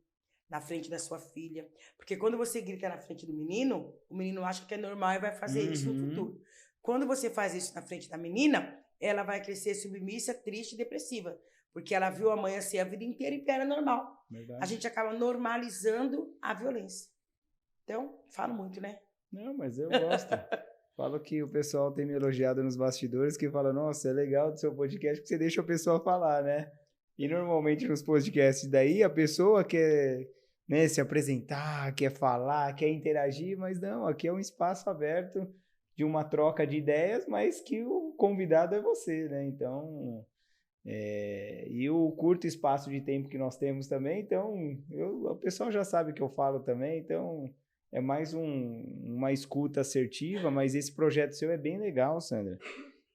na frente da sua filha. Porque quando você grita na frente do menino, o menino acha que é normal e vai fazer isso no futuro. Quando você faz isso na frente da menina, ela vai crescer submissa, triste e depressiva. Porque ela viu a mãe assim a vida inteira e era normal. Verdade. A gente acaba normalizando a violência. Então, falo muito, né? Não, mas eu gosto. Falo que o pessoal tem me elogiado nos bastidores, que fala, nossa, é legal do seu podcast que você deixa a pessoa falar, né? E normalmente nos podcasts daí a pessoa quer, né, se apresentar, quer falar, quer interagir, mas não, aqui é um espaço aberto de uma troca de ideias, mas que o convidado é você, né? Então, e o curto espaço de tempo que nós temos também, então, o pessoal já sabe que eu falo também, então é mais uma escuta assertiva, mas esse projeto seu é bem legal, Sandra.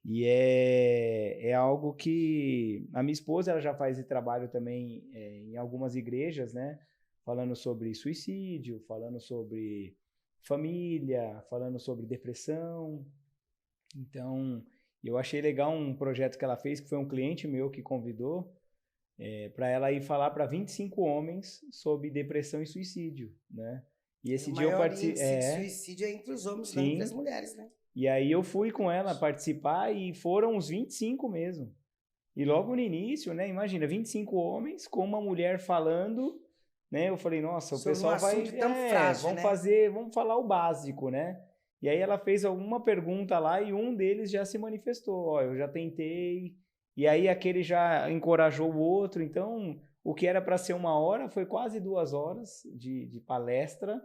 E é algo que a minha esposa ela já faz esse trabalho também em algumas igrejas, né? Falando sobre suicídio, falando sobre família, falando sobre depressão. Então, eu achei legal um projeto que ela fez, que foi um cliente meu que convidou, para ela ir falar para 25 homens sobre depressão e suicídio, né? E esse dia eu participei. O maior índice de suicídio é entre os homens, não entre as mulheres, né? E aí eu fui com ela participar e foram uns 25 mesmo. E logo no início, né? Imagina, 25 homens com uma mulher falando, né? Eu falei, nossa, o pessoal vai... tão frágil, vamos falar o básico, né? E aí ela fez alguma pergunta lá e um deles já se manifestou. Ó, eu já tentei. E aí aquele já encorajou o outro. Então, o que era para ser 1 hora foi quase 2 horas de palestra.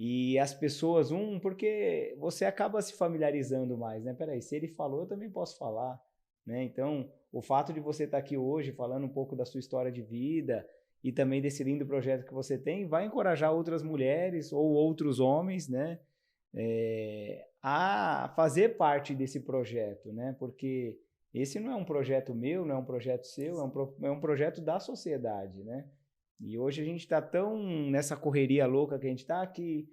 E as pessoas, porque você acaba se familiarizando mais, né? Peraí, se ele falou, eu também posso falar, né? Então, o fato de você estar aqui hoje falando um pouco da sua história de vida e também desse lindo projeto que você tem, vai encorajar outras mulheres ou outros homens, né? A fazer parte desse projeto, né? Porque esse não é um projeto meu, não é um projeto seu, é um projeto da sociedade, né? E hoje a gente está tão nessa correria louca que a gente está que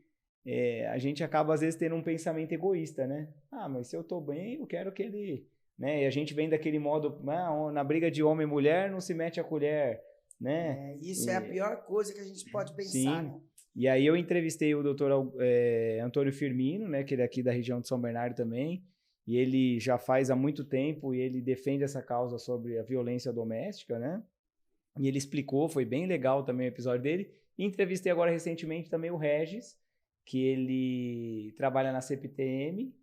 a gente acaba às vezes tendo um pensamento egoísta, né? Ah, mas se eu estou bem, eu quero que ele... Né? E a gente vem daquele modo, na briga de homem e mulher não se mete a colher, né? Isso é a pior coisa que a gente pode pensar, sim. né? E aí eu entrevistei o doutor Antônio Firmino, né? Que ele é aqui da região de São Bernardo também, e ele já faz há muito tempo e ele defende essa causa sobre a violência doméstica, né? E ele explicou, foi bem legal também o episódio dele. E entrevistei agora recentemente também o Regis, que ele trabalha na CPTM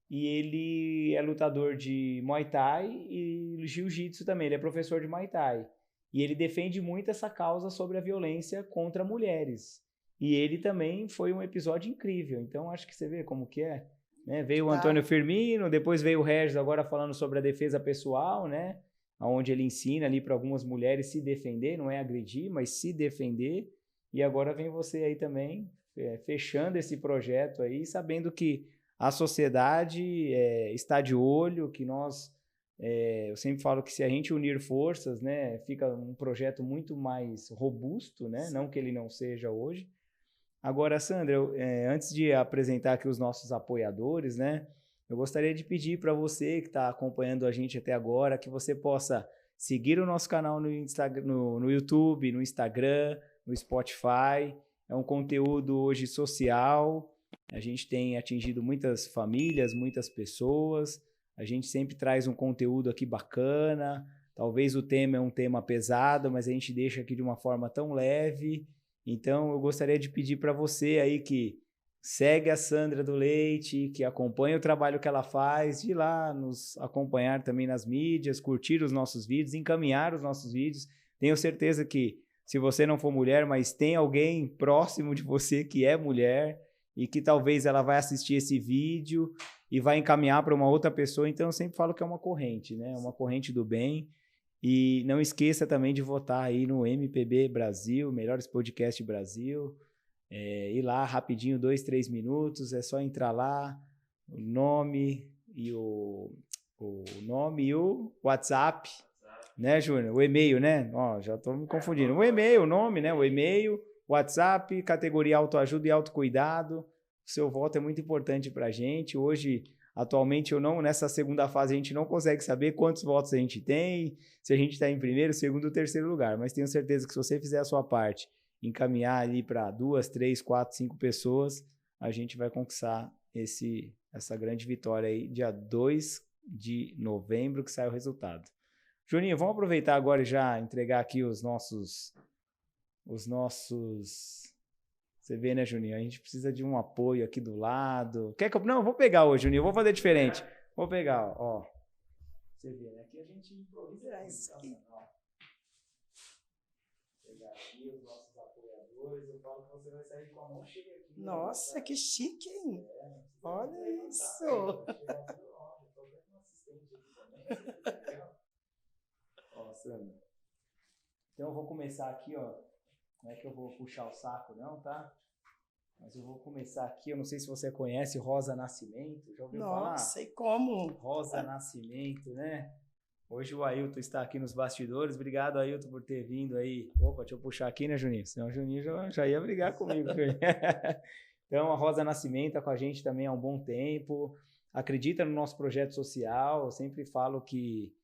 e ele é lutador de Muay Thai e Jiu-Jitsu também, ele é professor de Muay Thai. E ele defende muito essa causa sobre a violência contra mulheres. E ele também foi um episódio incrível, então acho que você vê como que é. Né? Veio o Antônio Firmino, depois veio o Regis agora falando sobre a defesa pessoal, né? Onde ele ensina ali para algumas mulheres se defender, não é agredir, mas se defender. E agora vem você aí também, fechando esse projeto aí, sabendo que a sociedade está de olho, que nós, eu sempre falo que se a gente unir forças, né, fica um projeto muito mais robusto, né? Não que ele não seja hoje. Agora, Sandra, antes de apresentar aqui os nossos apoiadores, né? Eu gostaria de pedir para você que está acompanhando a gente até agora, que você possa seguir o nosso canal no YouTube, no Instagram, no Spotify. É um conteúdo hoje social, a gente tem atingido muitas famílias, muitas pessoas, a gente sempre traz um conteúdo aqui bacana, talvez o tema é um tema pesado, mas a gente deixa aqui de uma forma tão leve. Então, eu gostaria de pedir para você aí que segue a Sandra do Leite, que acompanha o trabalho que ela faz, de ir lá nos acompanhar também nas mídias, curtir os nossos vídeos, encaminhar os nossos vídeos. Tenho certeza que, se você não for mulher, mas tem alguém próximo de você que é mulher e que talvez ela vai assistir esse vídeo e vai encaminhar para uma outra pessoa. Então, eu sempre falo que é uma corrente, né? Uma corrente do bem. E não esqueça também de votar aí no MPB Brasil, Melhores Podcast Brasil. Ir lá rapidinho, 2, 3 minutos, é só entrar lá, o nome e o WhatsApp, né, Júnior? O e-mail, né? Ó, já estou me confundindo. O e-mail, o nome, né? O e-mail, WhatsApp, categoria autoajuda e autocuidado. O seu voto é muito importante para a gente. Hoje, Atualmente, nessa segunda fase, a gente não consegue saber quantos votos a gente tem, se a gente está em primeiro, segundo ou terceiro lugar. Mas tenho certeza que se você fizer a sua parte, encaminhar ali para 2, 3, 4, 5 pessoas, a gente vai conquistar essa grande vitória aí, dia 2 de novembro, que sai o resultado. Juninho, vamos aproveitar agora e já entregar aqui os nossos... Você vê, né, Juninho? A gente precisa de um apoio aqui do lado. Não, vou pegar hoje, Juninho. Vou fazer diferente. Vou pegar, ó. Você vê, né? Aqui a gente improvisa isso. Vou pegar aqui os nossos apoiadores. Eu falo que você vai sair com a mão cheia aqui. Nossa, que chique, hein? Olha isso. Ó, Sandra. Então eu vou começar aqui, ó. Não é que eu vou puxar o saco, não, tá? Mas eu vou começar aqui. Eu não sei se você conhece Rosa Nascimento. Já ouviu falar? Nossa, e como? Rosa Nascimento, né? Hoje o Ailton está aqui nos bastidores. Obrigado, Ailton, por ter vindo aí. Opa, deixa eu puxar aqui, né, Juninho? Senão o Juninho já ia brigar comigo. Então, a Rosa Nascimento está com a gente também há um bom tempo. Acredita no nosso projeto social. Eu sempre falo que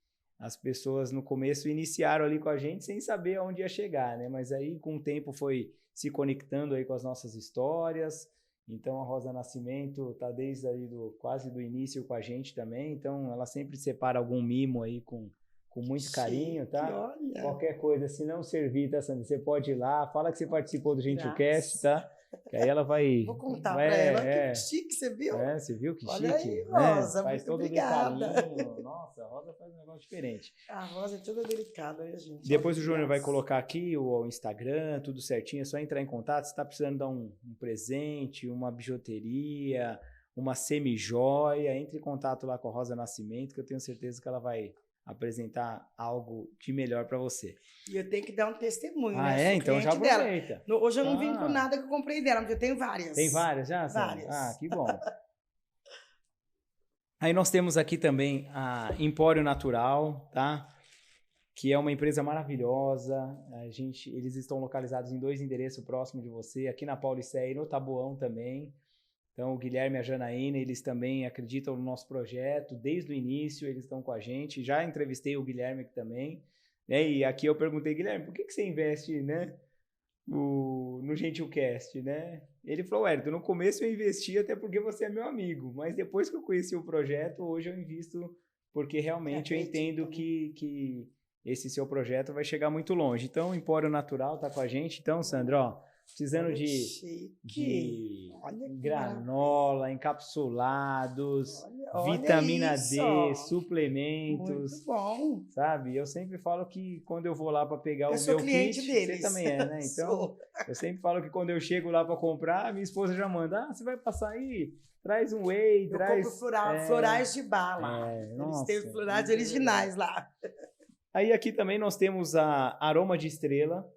as pessoas no começo iniciaram ali com a gente sem saber aonde ia chegar, né? Mas aí com o tempo foi se conectando aí com as nossas histórias. Então a Rosa Nascimento tá desde aí quase do início com a gente também. Então ela sempre separa algum mimo aí com muito carinho, tá? Olha. Qualquer coisa, se não servir, tá, Sandra? Você pode ir lá, fala que você participou do GentilCast, tá? Que aí ela vai... Vou contar pra ela, que chique, você viu? Você viu que Olha chique? aí, Rosa, faz muito todo obrigada. detalhinho. Nossa, a Rosa faz um negócio diferente. A Rosa é toda delicada, né, gente? Depois o Júnior vai colocar aqui o Instagram, tudo certinho, é só entrar em contato. Se está precisando dar um presente, uma bijuteria, uma semi-joia, entre em contato lá com a Rosa Nascimento, que eu tenho certeza que ela vai apresentar algo de melhor para você. E eu tenho que dar um testemunho, Ah, né? então já aproveita. Hoje eu não vim com nada que eu comprei dela, mas eu tenho várias. Tem várias já? Várias. Ah, que bom. Aí nós temos aqui também a Empório Natural, tá? Que é uma empresa maravilhosa. Eles estão localizados em 2 endereços próximos de você, aqui na Paulicéia e no Taboão também. Então, o Guilherme e a Janaína, eles também acreditam no nosso projeto. Desde o início, eles estão com a gente. Já entrevistei o Guilherme aqui também. Né? E aqui eu perguntei, Guilherme, por que você investe, né, no GentilCast, né? Ele falou, Wellington, no começo eu investi até porque você é meu amigo. Mas depois que eu conheci o projeto, hoje eu invisto porque realmente eu entendo que esse seu projeto vai chegar muito longe. Então, o Empório Natural está com a gente. Então, Sandra, ó, precisando de granola, encapsulados, vitamina D, suplementos. Muito bom. Sabe? Eu sempre falo que quando eu vou lá para pegar o meu cliente kit, deles. você também é, né? Então, eu sempre falo que quando eu chego lá para comprar, minha esposa já manda, você vai passar aí? Traz um whey, eu compro florais de bala. Eles têm os florais originais lá. Aí aqui também nós temos a Aroma de Estrela,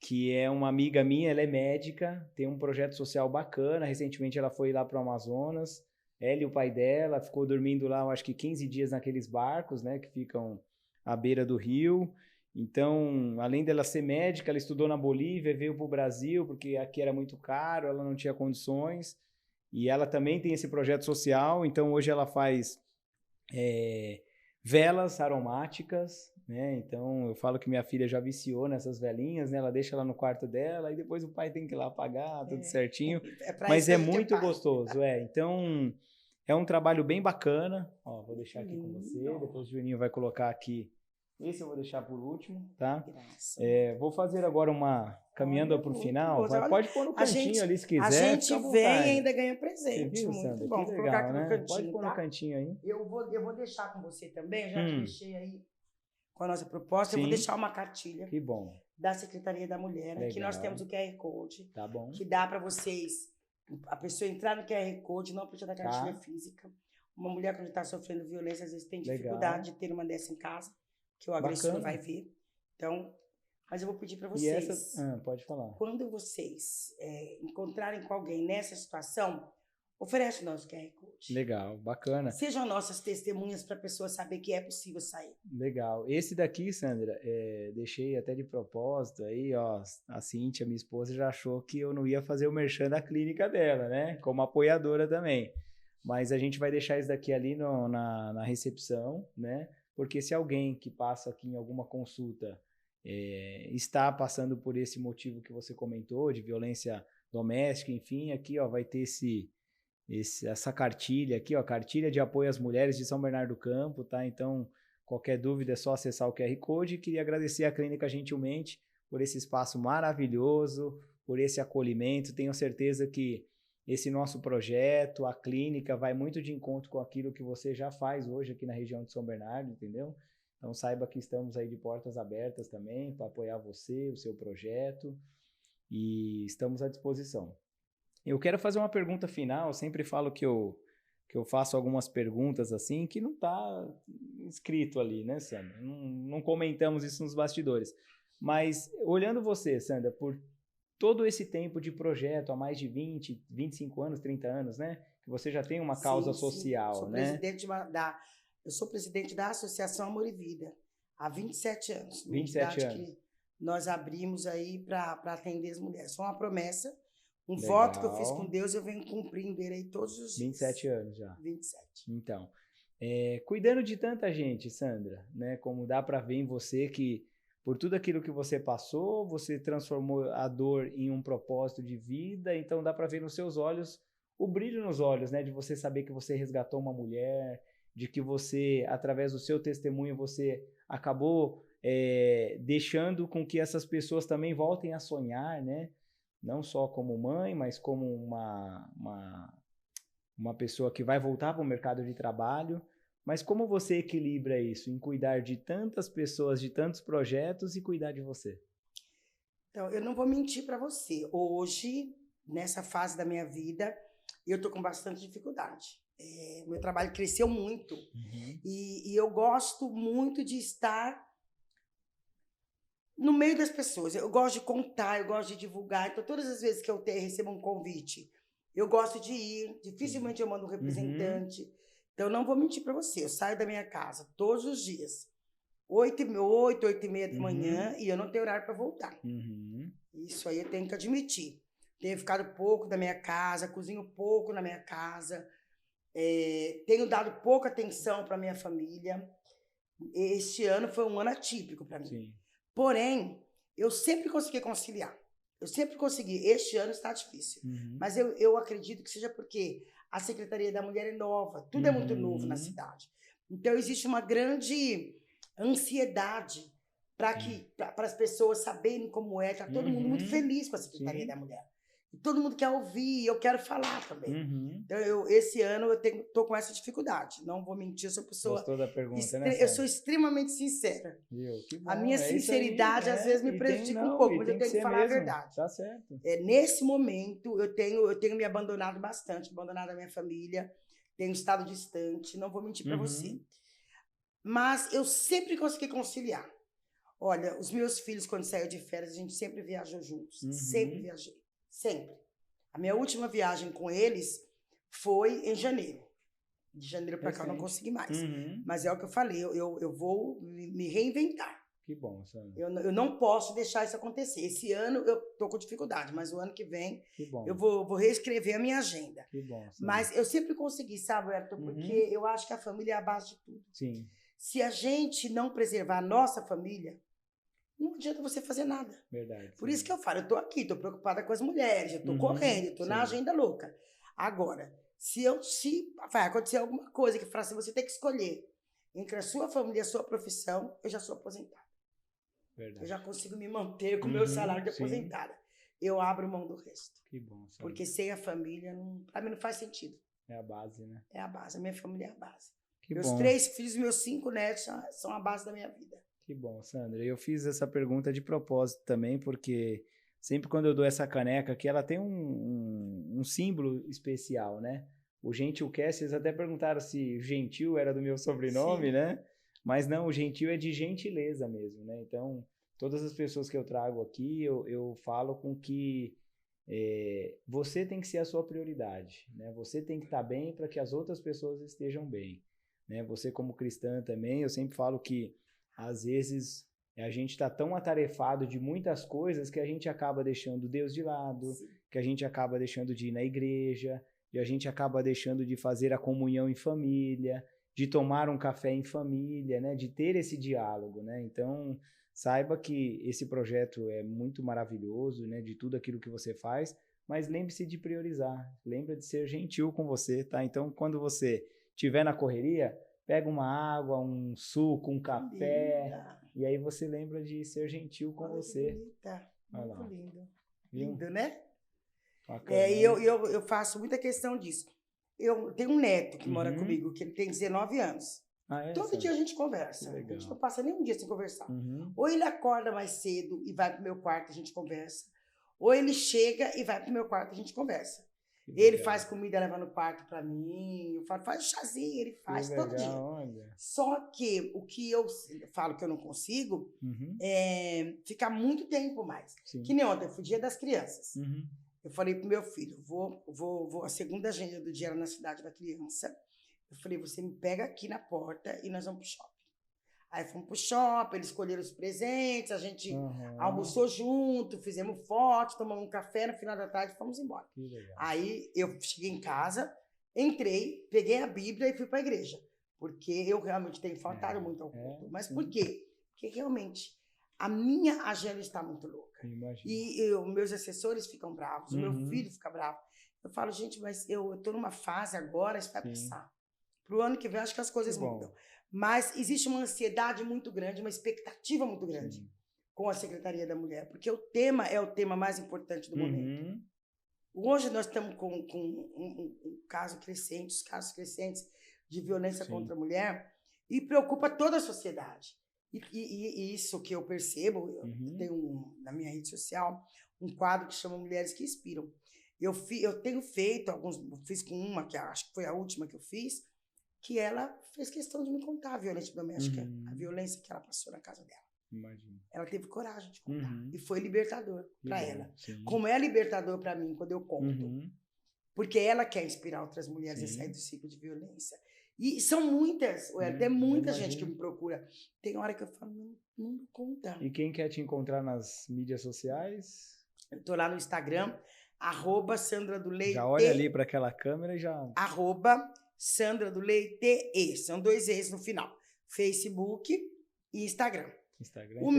que é uma amiga minha, ela é médica, tem um projeto social bacana, recentemente ela foi lá para o Amazonas, ela e o pai dela, ficou dormindo lá, eu acho que 15 dias naqueles barcos, né, que ficam à beira do rio. Então, além dela ser médica, ela estudou na Bolívia, veio para o Brasil, porque aqui era muito caro, ela não tinha condições, e ela também tem esse projeto social, então hoje ela faz velas aromáticas, né? Então eu falo que minha filha já viciou nessas velinhas, né? Ela deixa lá no quarto dela e depois o pai tem que ir lá apagar, tudo certinho. Mas é muito gostoso, Então é um trabalho bem bacana. Ó, vou deixar aqui com você, depois o Juninho vai colocar aqui. Esse eu vou deixar por último, tá? Vou fazer agora caminhando para o final. Pode pôr no cantinho ali se quiser. A gente vem e ainda ganha presente. Você viu, muito Sandra? bom. Que Vou legal, colocar aqui no cantinho, pode pôr no cantinho aí. Eu vou deixar com você também, já te deixei aí com a nossa proposta. Sim. Eu vou deixar uma cartilha. Que bom. Da Secretaria da Mulher. Legal. Aqui nós temos o QR Code. Tá bom. Que dá para vocês, a pessoa entrar no QR Code, não precisa da cartilha física. Uma mulher quando está sofrendo violência, às vezes tem dificuldade de ter uma dessa em casa, que o agressor vai ver. Então, mas eu vou pedir para vocês. Pode falar. Quando vocês encontrarem com alguém nessa situação, oferece o nosso QR Code. Legal, bacana. Sejam nossas testemunhas para a pessoa saber que é possível sair. Legal. Esse daqui, Sandra, deixei até de propósito aí, ó, a Cíntia, minha esposa, já achou que eu não ia fazer o merchan da clínica dela, né? Como apoiadora também. mas a gente vai deixar isso daqui ali na recepção, né? Porque se alguém que passa aqui em alguma consulta está passando por esse motivo que você comentou, de violência doméstica, enfim, aqui ó, vai ter essa cartilha aqui, ó, cartilha de apoio às mulheres de São Bernardo do Campo, tá? Então, qualquer dúvida é só acessar o QR Code. Queria agradecer à Clínica gentilmente por esse espaço maravilhoso, por esse acolhimento. Tenho certeza que esse nosso projeto, a clínica, vai muito de encontro com aquilo que você já faz hoje aqui na região de São Bernardo, entendeu? Então saiba que estamos aí de portas abertas também para apoiar você, o seu projeto, e estamos à disposição. Eu quero fazer uma pergunta final. Eu sempre falo que eu faço algumas perguntas assim que não está escrito ali, né, Sandra? Não comentamos isso nos bastidores. Mas olhando você, Sandra, por todo esse tempo de projeto, há mais de 20, 25 anos, 30 anos, né? Que você já tem uma causa social, sou né? Eu sou presidente da Associação Amor e Vida há 27 anos. 27 anos. Que nós abrimos aí para atender as mulheres. Foi uma promessa, um Legal. voto que eu fiz com Deus, eu venho cumprindo ele aí todos os dias. 27 anos já. 27. Então, cuidando de tanta gente, Sandra, né? Como dá para ver em você que por tudo aquilo que você passou, você transformou a dor em um propósito de vida, então dá para ver nos seus olhos, o brilho nos olhos, né? De você saber que você resgatou uma mulher, de que você, através do seu testemunho, você acabou deixando com que essas pessoas também voltem a sonhar, né? Não só como mãe, mas como uma pessoa que vai voltar para o mercado de trabalho. Mas como você equilibra isso em cuidar de tantas pessoas, de tantos projetos e cuidar de você? Então, eu não vou mentir para você. Hoje, nessa fase da minha vida, eu estou com bastante dificuldade. Meu trabalho cresceu muito. Uhum. E eu gosto muito de estar no meio das pessoas. Eu gosto de contar, eu gosto de divulgar. Então, todas as vezes que eu recebo um convite, eu gosto de ir. Dificilmente eu mando um representante. Uhum. Então, eu não vou mentir para você. Eu saio da minha casa todos os dias, 8h30 da manhã, e eu não tenho horário para voltar. Uhum. Isso aí eu tenho que admitir. Tenho ficado pouco da minha casa, cozinho pouco na minha casa, tenho dado pouca atenção para minha família. Este ano foi um ano atípico para mim. Sim. Porém, eu sempre consegui conciliar. Eu sempre consegui. Este ano está difícil. Uhum. Mas eu acredito que seja porque a Secretaria da Mulher é nova. Tudo é muito novo na cidade. Então, existe uma grande ansiedade para as pessoas saberem como é. Está todo mundo muito feliz com a Secretaria da Mulher. E todo mundo quer ouvir, eu quero falar também. Uhum. Então, esse ano, eu estou com essa dificuldade. Não vou mentir, eu sou pessoa... Gostou da pergunta, né, eu sou extremamente sincera. Que bom, a minha sinceridade, às vezes, me prejudica um pouco, mas eu tenho que falar a verdade. Tá certo. Nesse momento, eu tenho me abandonado bastante, abandonado a minha família, tenho estado distante, não vou mentir para você. Mas eu sempre consegui conciliar. Olha, os meus filhos, quando saíram de férias, a gente sempre viajou juntos. Sempre viajei. Sempre. A minha última viagem com eles foi em janeiro. De janeiro para cá eu não consegui mais. Mas é o que eu falei, eu vou me reinventar. Que bom, Sandra. Eu não posso deixar isso acontecer. Esse ano eu tô com dificuldade, mas o ano que vem eu vou reescrever a minha agenda. Que bom, Sandra. Mas eu sempre consegui, sabe, Ayrton? Porque eu acho que a família é a base de tudo. Sim. Se a gente não preservar a nossa família, não adianta você fazer nada. Verdade. Por isso que eu falo, eu tô aqui, tô preocupada com as mulheres, eu tô correndo, eu tô na agenda louca. Agora, se vai acontecer alguma coisa que fala assim, você tem que escolher entre a sua família e a sua profissão, eu já sou aposentada. Verdade. Eu já consigo me manter com o meu salário de aposentada. Eu abro mão do resto. Que bom, Sandra. Porque sem a família, para mim não faz sentido. É a base, né? É a base, a minha família é a base. Que meus bom. 3 filhos, meus 5 netos são a base da minha vida. Que bom, Sandra. Eu fiz essa pergunta de propósito também, porque sempre quando eu dou essa caneca aqui, ela tem um símbolo especial, né? O Gentilcast, eles até perguntaram se Gentil era do meu sobrenome, né? Mas não, o Gentil é de gentileza mesmo, né? Então, todas as pessoas que eu trago aqui, eu falo com que você tem que ser a sua prioridade, né? Você tem que estar bem para que as outras pessoas estejam bem, né? Você como cristã também, eu sempre falo que às vezes a gente está tão atarefado de muitas coisas que a gente acaba deixando Deus de lado, que a gente acaba deixando de ir na igreja, e a gente acaba deixando de fazer a comunhão em família, de tomar um café em família, né? De ter esse diálogo, né? Então, saiba que esse projeto é muito maravilhoso, né? De tudo aquilo que você faz, mas lembre-se de priorizar, lembre de ser gentil com você, tá? Então, quando você estiver na correria, pega uma água, um suco, um café, Linda. e aí você lembra de ser gentil com Olha que você. bonita. Olha Muito lá. lindo. Viu? Lindo, né? Bacana. E eu faço muita questão disso. Eu tenho um neto que mora Uhum. comigo, que ele tem 19 anos. Ah, é, Todo Sandra? dia a gente conversa. Que A gente legal. não passa nem um dia sem conversar. Uhum. Ou ele acorda mais cedo e vai pro meu quarto, a gente conversa. Ou ele chega e vai pro meu quarto, a gente conversa. Que Ele legal. faz comida, leva no quarto pra mim. Eu falo, faz um chazinho, ele faz Que todo legal, dia. olha. Só que o que eu falo que eu não consigo Uhum. é ficar muito tempo mais. Sim. Que nem ontem, foi o dia das crianças. Uhum. Eu falei pro meu filho, vou a segunda agenda do dia era na cidade da criança. Eu falei, você me pega aqui na porta e nós vamos pro shopping. Aí fomos pro shopping, eles escolheram os presentes, a gente Uhum. almoçou junto, fizemos foto, tomamos um café, no final da tarde fomos embora. Que legal. Aí eu cheguei em casa, entrei, peguei a Bíblia e fui para a igreja. Porque eu realmente tenho faltado muito ao culto. Mas sim. por quê? Porque realmente a minha agenda está muito louca. Imagina. E meus assessores ficam bravos, o meu Uhum. filho fica bravo. Eu falo, gente, mas eu estou numa fase agora, isso vai Sim. passar. Pro ano que vem, acho que as coisas Que bom. mudam. Mas existe uma ansiedade muito grande, uma expectativa muito grande Sim. com a Secretaria da Mulher, porque o tema é o tema mais importante do momento. Uhum. Hoje nós estamos com um caso crescente, os casos crescentes de violência Sim. contra a mulher, e preocupa toda a sociedade. E isso que eu percebo, eu tenho na minha rede social um quadro que chama Mulheres que Inspiram. Eu tenho feito fiz com uma, que acho que foi a última que eu fiz, que ela fez questão de me contar a violência doméstica, a violência que ela passou na casa dela. Imagina. Ela teve coragem de contar. Uhum. E foi libertador Que para bom. ela. Sim. Como é libertador para mim quando eu conto. Uhum. Porque ela quer inspirar outras mulheres Sim. a sair do ciclo de violência. E são muitas, tem muita gente que me procura. Tem hora que eu falo, não conta. E quem quer te encontrar nas mídias sociais? Eu tô lá no Instagram, @Sandra do Leite. Já olha ali para aquela câmera e já... @Sandra do Leite. São 2 E's no final. Facebook e Instagram. Instagram. O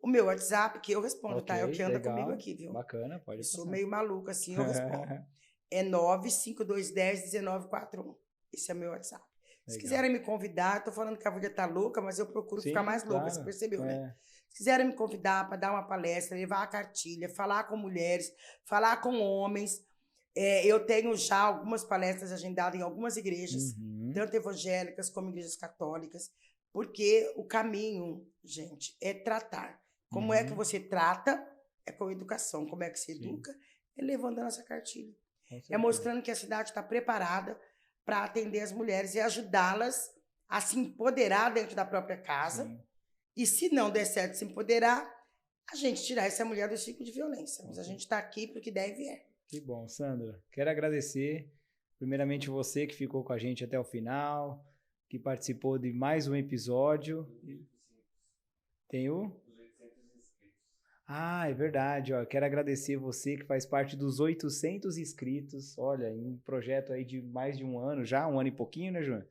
meu WhatsApp, que eu respondo, Ok, tá? É o que anda legal. comigo aqui, viu? Bacana, pode Eu sou passar. meio maluca assim, eu respondo. É 95210-1941. Esse é meu WhatsApp. Se Legal. quiserem me convidar, eu tô falando que a vida tá louca, mas eu procuro Sim, ficar mais louca, claro. você percebeu, né? É. Se quiserem me convidar para dar uma palestra, levar a cartilha, falar com mulheres, falar com homens, eu tenho já algumas palestras agendadas em algumas igrejas, tanto evangélicas como igrejas católicas, porque o caminho, gente, é tratar. Como é que você trata? É com educação. Como é que se educa? É levando a nossa cartilha. É mostrando que a cidade está preparada para atender as mulheres e ajudá-las a se empoderar dentro da própria casa. Sim. E se não der certo se empoderar, a gente tirar essa mulher do ciclo de violência. Mas a gente está aqui para o que der e vier. Que bom, Sandra. Quero agradecer, primeiramente, você que ficou com a gente até o final, que participou de mais um episódio. Tem o? Ah, é verdade. Ó, quero agradecer você que faz parte dos 800 inscritos. Olha, em um projeto aí de mais de um ano, já um ano e pouquinho, né, João?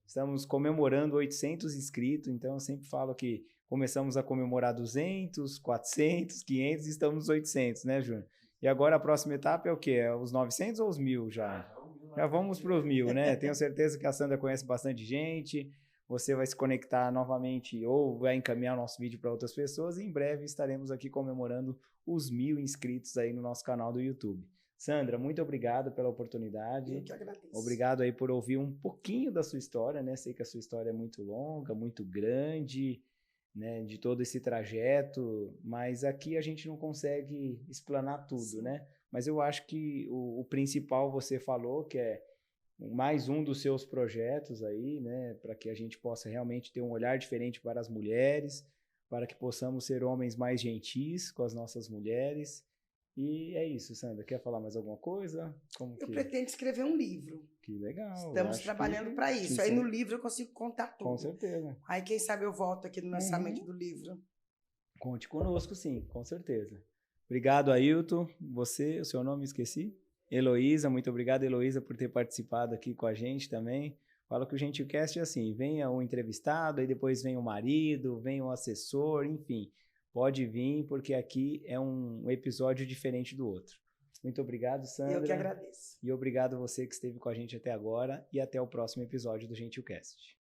Estamos comemorando 800 inscritos, então eu sempre falo que começamos a comemorar 200, 400, 500 e estamos nos 800, né, João? E agora a próxima etapa é o quê? É os 900 ou os 1000 já? Já vamos para os 1000, né? Tenho certeza que a Sandra conhece bastante gente. Você vai se conectar novamente ou vai encaminhar o nosso vídeo para outras pessoas e em breve estaremos aqui comemorando os 1000 inscritos aí no nosso canal do YouTube. Sandra, muito obrigado pela oportunidade. Eu que agradeço. Obrigado aí por ouvir um pouquinho da sua história, né? Sei que a sua história é muito longa, muito grande, né? De todo esse trajeto, mas aqui a gente não consegue explanar tudo, sim, né? Mas eu acho que o principal você falou, que é mais um dos seus projetos aí, né, para que a gente possa realmente ter um olhar diferente para as mulheres, para que possamos ser homens mais gentis com as nossas mulheres. E é isso, Sandra. Quer falar mais alguma coisa? Eu pretendo escrever um livro. Que legal. Estamos trabalhando para isso. Aí no livro eu consigo contar tudo. Com certeza. Aí quem sabe eu volto aqui no lançamento do livro. Conte conosco, sim, com certeza. Obrigado, Ailton. Você, o seu nome esqueci? Heloísa, muito obrigado, Heloísa, por ter participado aqui com a gente também. Falo que o GentileCast é assim, vem o entrevistado, aí depois vem o marido, vem o assessor, enfim. Pode vir, porque aqui é um episódio diferente do outro. Muito obrigado, Sandra. Eu que agradeço. E obrigado você que esteve com a gente até agora e até o próximo episódio do GentileCast.